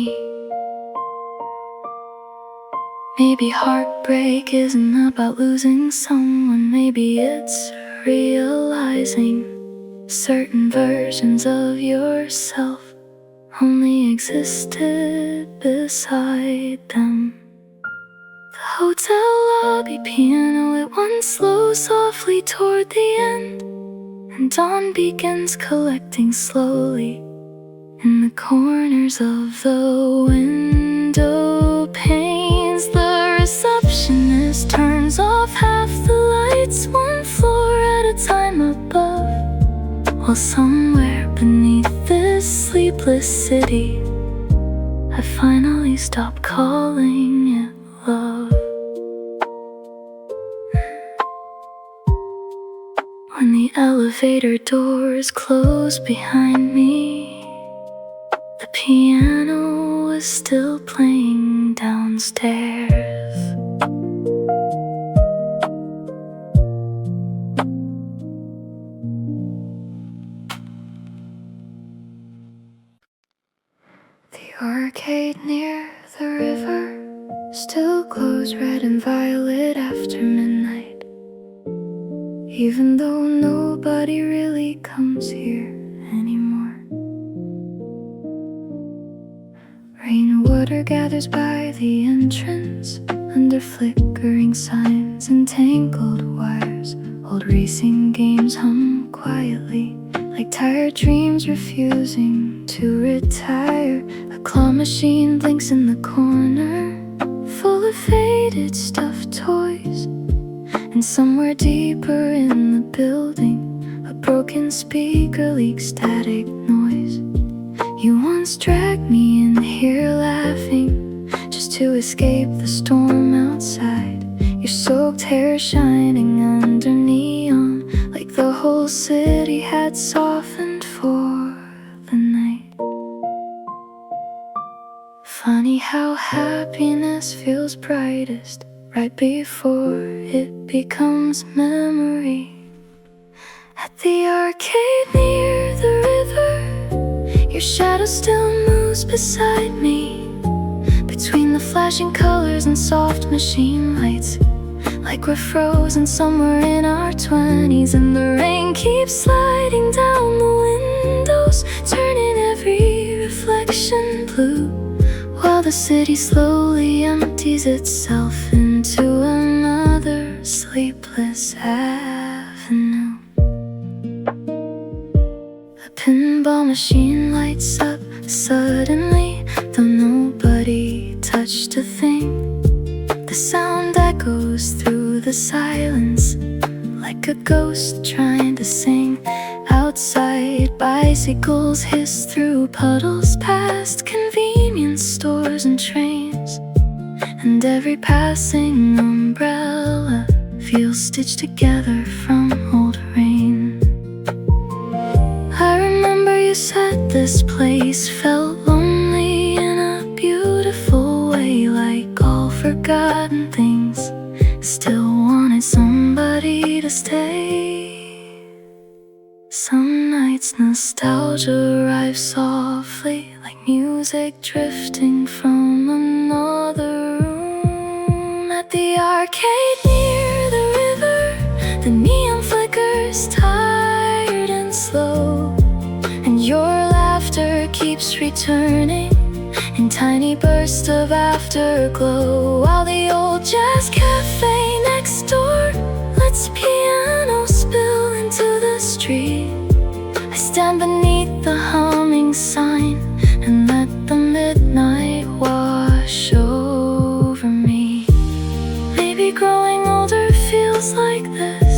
Maybe heartbreak isn't about losing someone, maybe it's realizing certain versions of yourself only existed beside them. The hotel lobby piano, it once slows softly toward the end, and dawn begins collecting slowly in the corners of the window panes. The receptionist turns off half the lights, one floor at a time above, while somewhere beneath this sleepless city I finally stop calling it love. When the elevator doors closed behind me, the piano was still playing downstairs. The arcade near the river still glows red and violet after midnight, even though nobody really comes here anymore. Rainwater gathers by the entrance, under flickering signs and tangled wires. Old racing games hum quietly, like tired dreams refusing to retire. A claw machine blinks in the corner, full of faded stuffed toys. And somewhere deeper in the building, a broken speaker leaks static noise. You once dragged me in here laughing, just to escape the storm outside. Your soaked hair shining under neon, like the whole city had softened for the night. Funny how happiness feels brightest right before it becomes memory. At the arcade near the river, your shadow still moves beside me, between the flashing colors and soft machine lights, like we're frozen somewhere in our 20s. And the rain keeps sliding down the windows, turning every reflection blue, while the city slowly empties itself into another sleepless avenue. A pinball machine lights up the suddenly, though nobody touched a thing, the sound echoes through the silence like a ghost trying to sing. Outside, bicycles hiss through puddles past convenience stores and trains, and every passing umbrella feels stitched together from old rain. I remember you said this place felt lonely in a beautiful way, like all forgotten things still wanted somebody to stay. Some nights nostalgia arrives softly, like music drifting from another room. At the arcade near the river, the neon flickers tired and slow, and your laughter keeps returning in tiny bursts of afterglow, while the old jazz cafe next door lets piano spill into the street. I stand beneath the humming sign and let the midnight wash over me. Maybe growing older feels like this,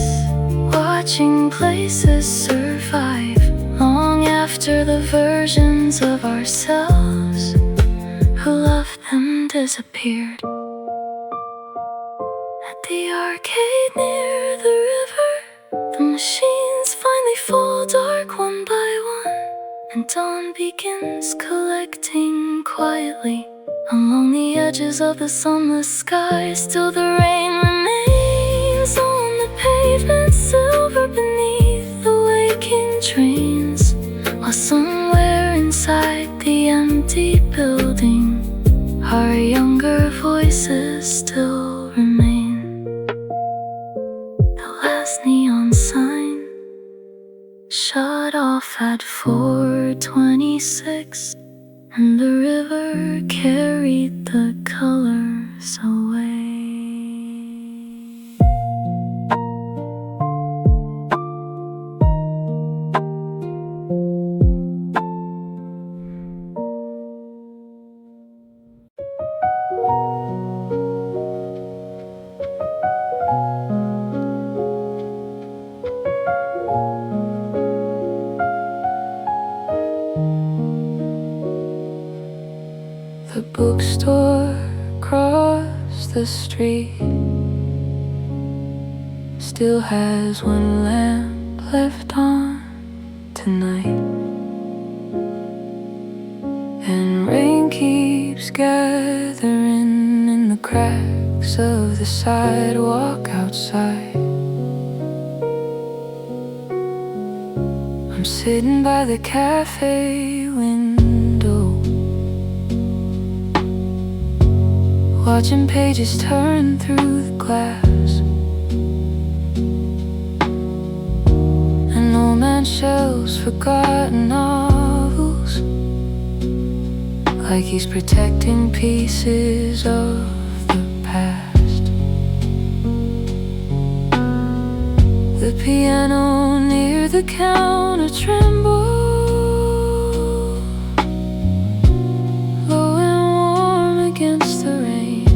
watching places survive long after the versions of ourselves who loved them disappeared. At the arcade near the river, the machines finally fall dark one by one, and dawn begins collecting quietly along the edges of the sunless sky. Still the rain remains on the pavement, silver beneath the waking trains, while somewhere inside the empty building our younger voices still remain. The last neon sign shut off at 4:26, and the river carried the colors away. The bookstore across the street still has one lamp left on tonight, and rain keeps gathering in the cracks of the sidewalk outside. I'm sitting by the cafe window, watching pages turn through the glass. An old man shelves forgotten novels, like he's protecting pieces of the past. The piano near the counter trembles, low and warm against the rain,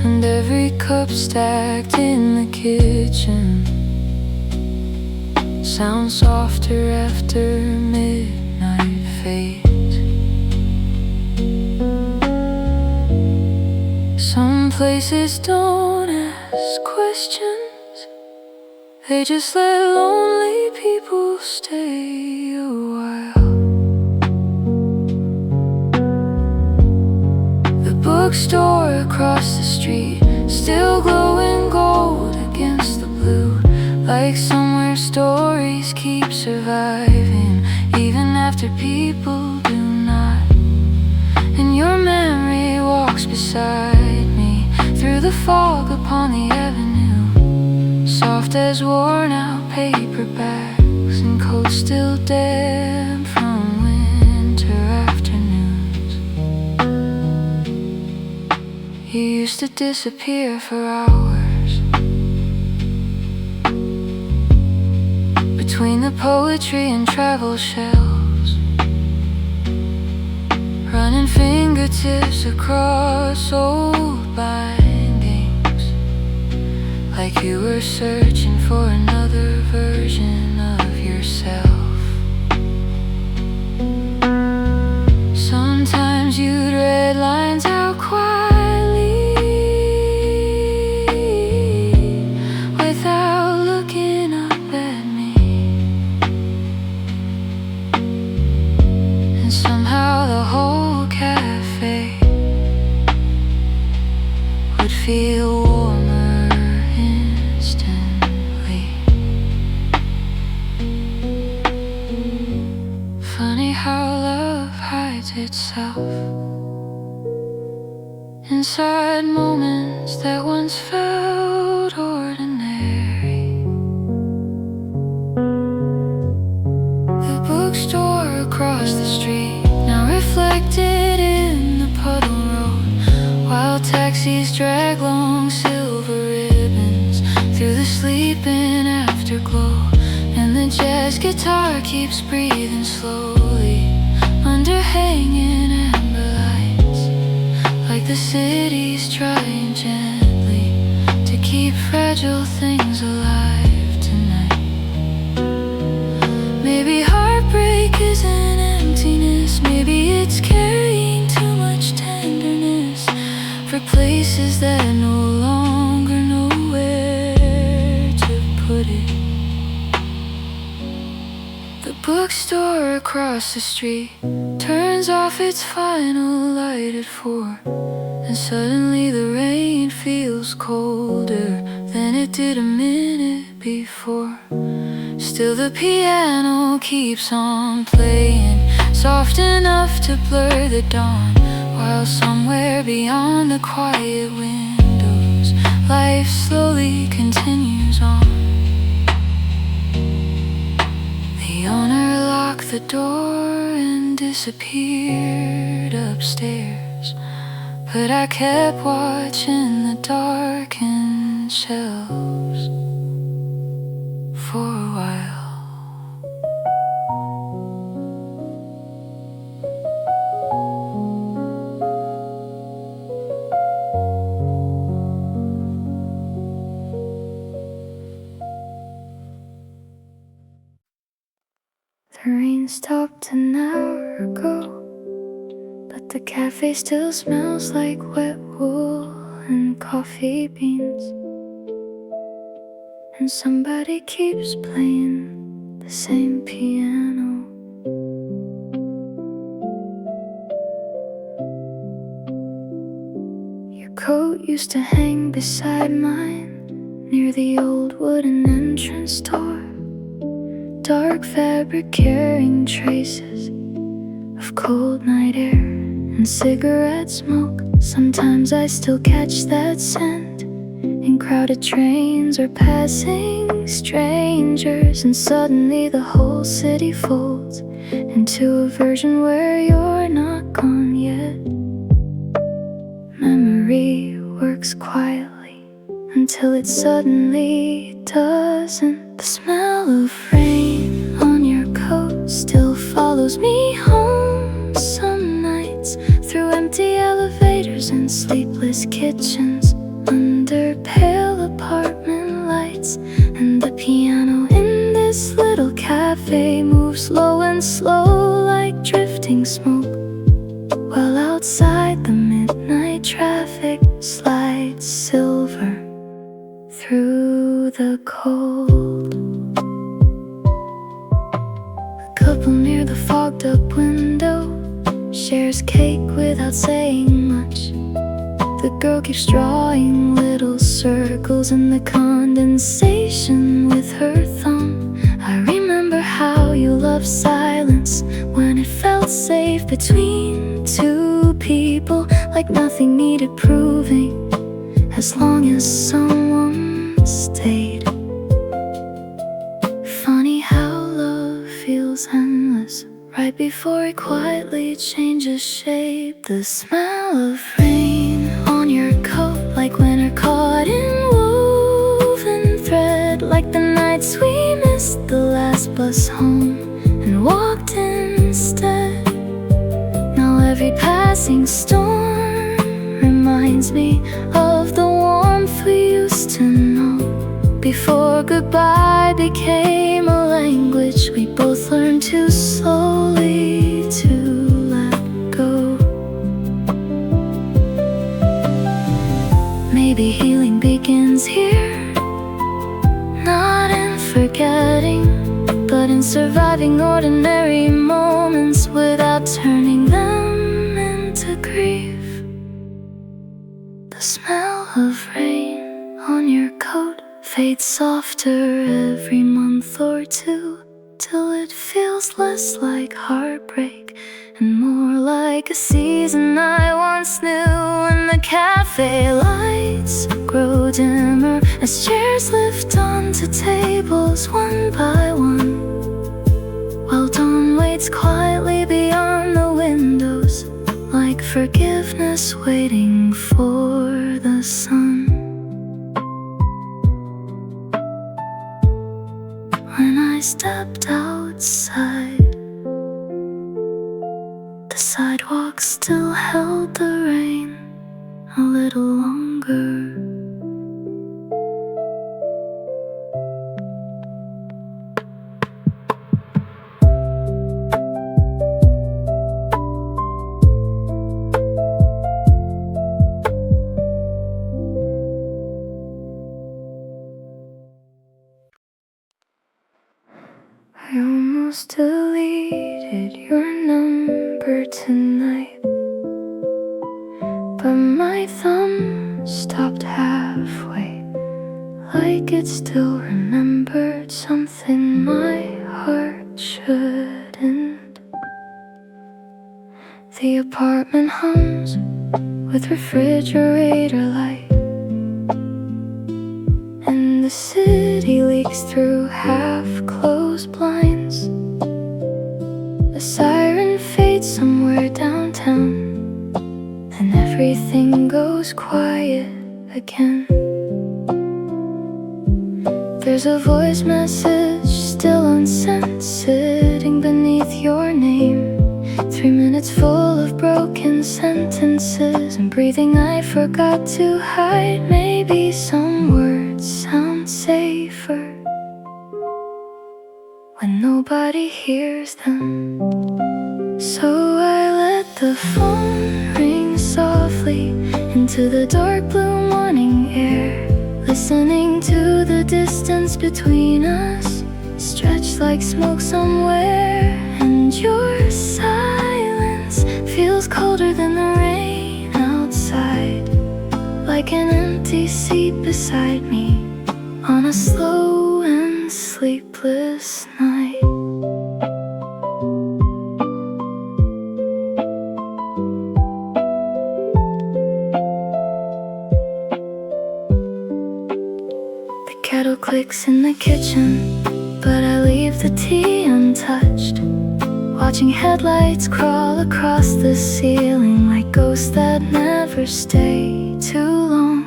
and every cup stacked in the kitchen sounds softer after midnight fades. Some places don't ask questions, they just let lonely people stay a while. The bookstore across the street still glowing gold against the blue, like somewhere stories keep surviving even after people do not. And your memory walks beside me through the fog upon the avenue, soft as worn out paperbacks and coats still damp from winter afternoons. You used to disappear for hours between the poetry and travel shelves, running fingertips across old bindings, like you were searching for another version of yourself. Sometimes you'd read lines out quietly, without looking up at me, and somehow the whole cafe would feel warmer instantly. Funny how love hides itself inside moments that once felt ordinary. The bookstore across the street, now reflected in the puddle road, while taxis drag long silver ribbons through the sleeping afterglow, and the jazz guitar keeps breathing slowly under hanging amber lights, like the city's trying gently to keep fragile things alive tonight. Maybe heartbreak is an emptiness, maybe it's carrying too much tenderness for places that no longer know where to put it. The bookstore across the street turns off its final light at 4, and suddenly the rain feels colder than it did a minute before. Still the piano keeps on playing, soft enough to blur the dawn, while somewhere beyond the quiet windows, life slowly continues on. The owner locked the door and disappeared upstairs, but I kept watching the darkened shelves for a while. The rain stopped an hour ago, but the cafe still smells like wet wool and coffee beans, and somebody keeps playing the same piano. Your coat used to hang beside mine near the old wooden entrance door, dark fabric carrying traces of cold night air and cigarette smoke. Sometimes I still catch that scent in crowded trains or passing strangers, and suddenly the whole city folds into a version where you're not gone yet. Memory works quietly until it suddenly doesn't. The smell of rain on your coat still follows me home some nights, through empty elevators and sleepless kitchens, under pale apartment lights. And the piano in this little cafe moves slow and slow like drifting smoke, while outside the midnight traffic slides silver through the cold. A couple near the fogged up window shares cake without saying much. The girl keeps drawing little circles in the condensation with her thumb. I remember how you loved silence when it felt safe between two people, like nothing needed proving as long as someone stayed. Funny how love feels endless right before it quietly changes shape. The smell of rain on your coat, like winter caught in woven thread, like the nights we missed the last us home and walked instead. Now every passing storm reminds me of the warmth we used to know, before goodbye became a language we both learned too slowly to let go. Maybe healing begins here, not in forgetting, but in surviving ordinary moments without turning them into grief. The smell of rain on your coat fades softer every month or two, till it feels less like heartbreak and more like a season I once knew. And the cafe lights grow dimmer as chairs lift onto tables one by one, while dawn waits quietly beyond the windows, like forgiveness waiting for the sun. When I stepped outside, the sidewalk still held the rain a little longer. I almost deleted your number tonight, but my thumb stopped halfway, like it still remembered something my heart shouldn't. The apartment hums with refrigerator light, and the city leaks through half-closed blinds. A siren fades somewhere downtown, and everything goes quiet again. There's a voice message still unsent, sitting beneath your name. 3 minutes full of broken sentences and breathing I forgot to hide. Maybe some words sound safer when nobody hears them. So I let the phone ring softly into the dark blue morning air, listening to the distance between us stretch like smoke somewhere. And your silence feels colder than the rain outside, like an empty seat beside me on a slow and sleepless night. The kettle clicks in the kitchen, but I leave the tea untouched, watching headlights crawl across the ceiling like ghosts that never stay too long.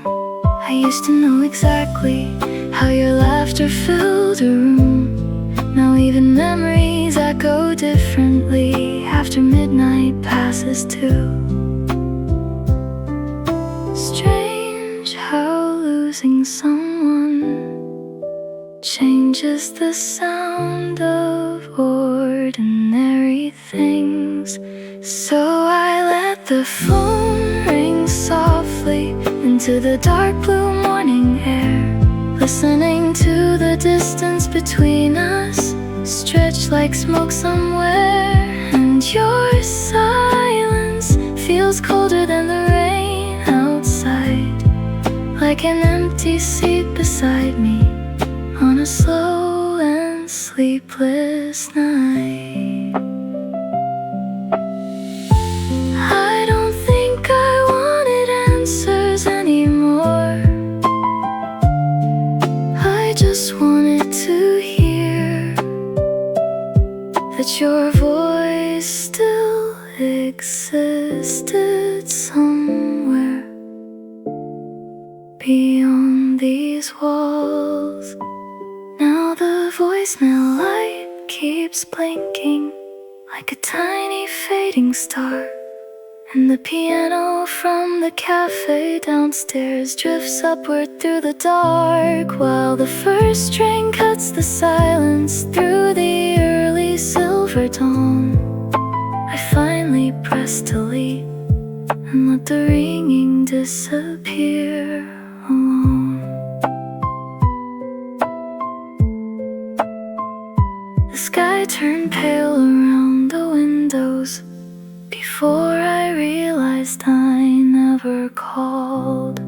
I used to know exactly how your laughter filled a room. Now even memories echo differently after midnight passes too. Strange how losing someone changes the sound of ordinary things. So I let the phone ring softly into the dark blue morning air, listening to the distance between us stretch like smoke somewhere. And your silence feels colder than the rain outside, like an empty seat beside me on a slow and sleepless night. I don't think I wanted answers anymore. I just wanted to hear that your voice still existed somewhere beyond these walls. Now the voicemail light keeps blinking like a tiny fading star. And the piano from the cafe downstairs drifts upward through the dark, while the first string cuts the silence through the early silver dawn. I finally press delete and let the ringing disappear alone. The sky turned pale around the windows before I realized I never called.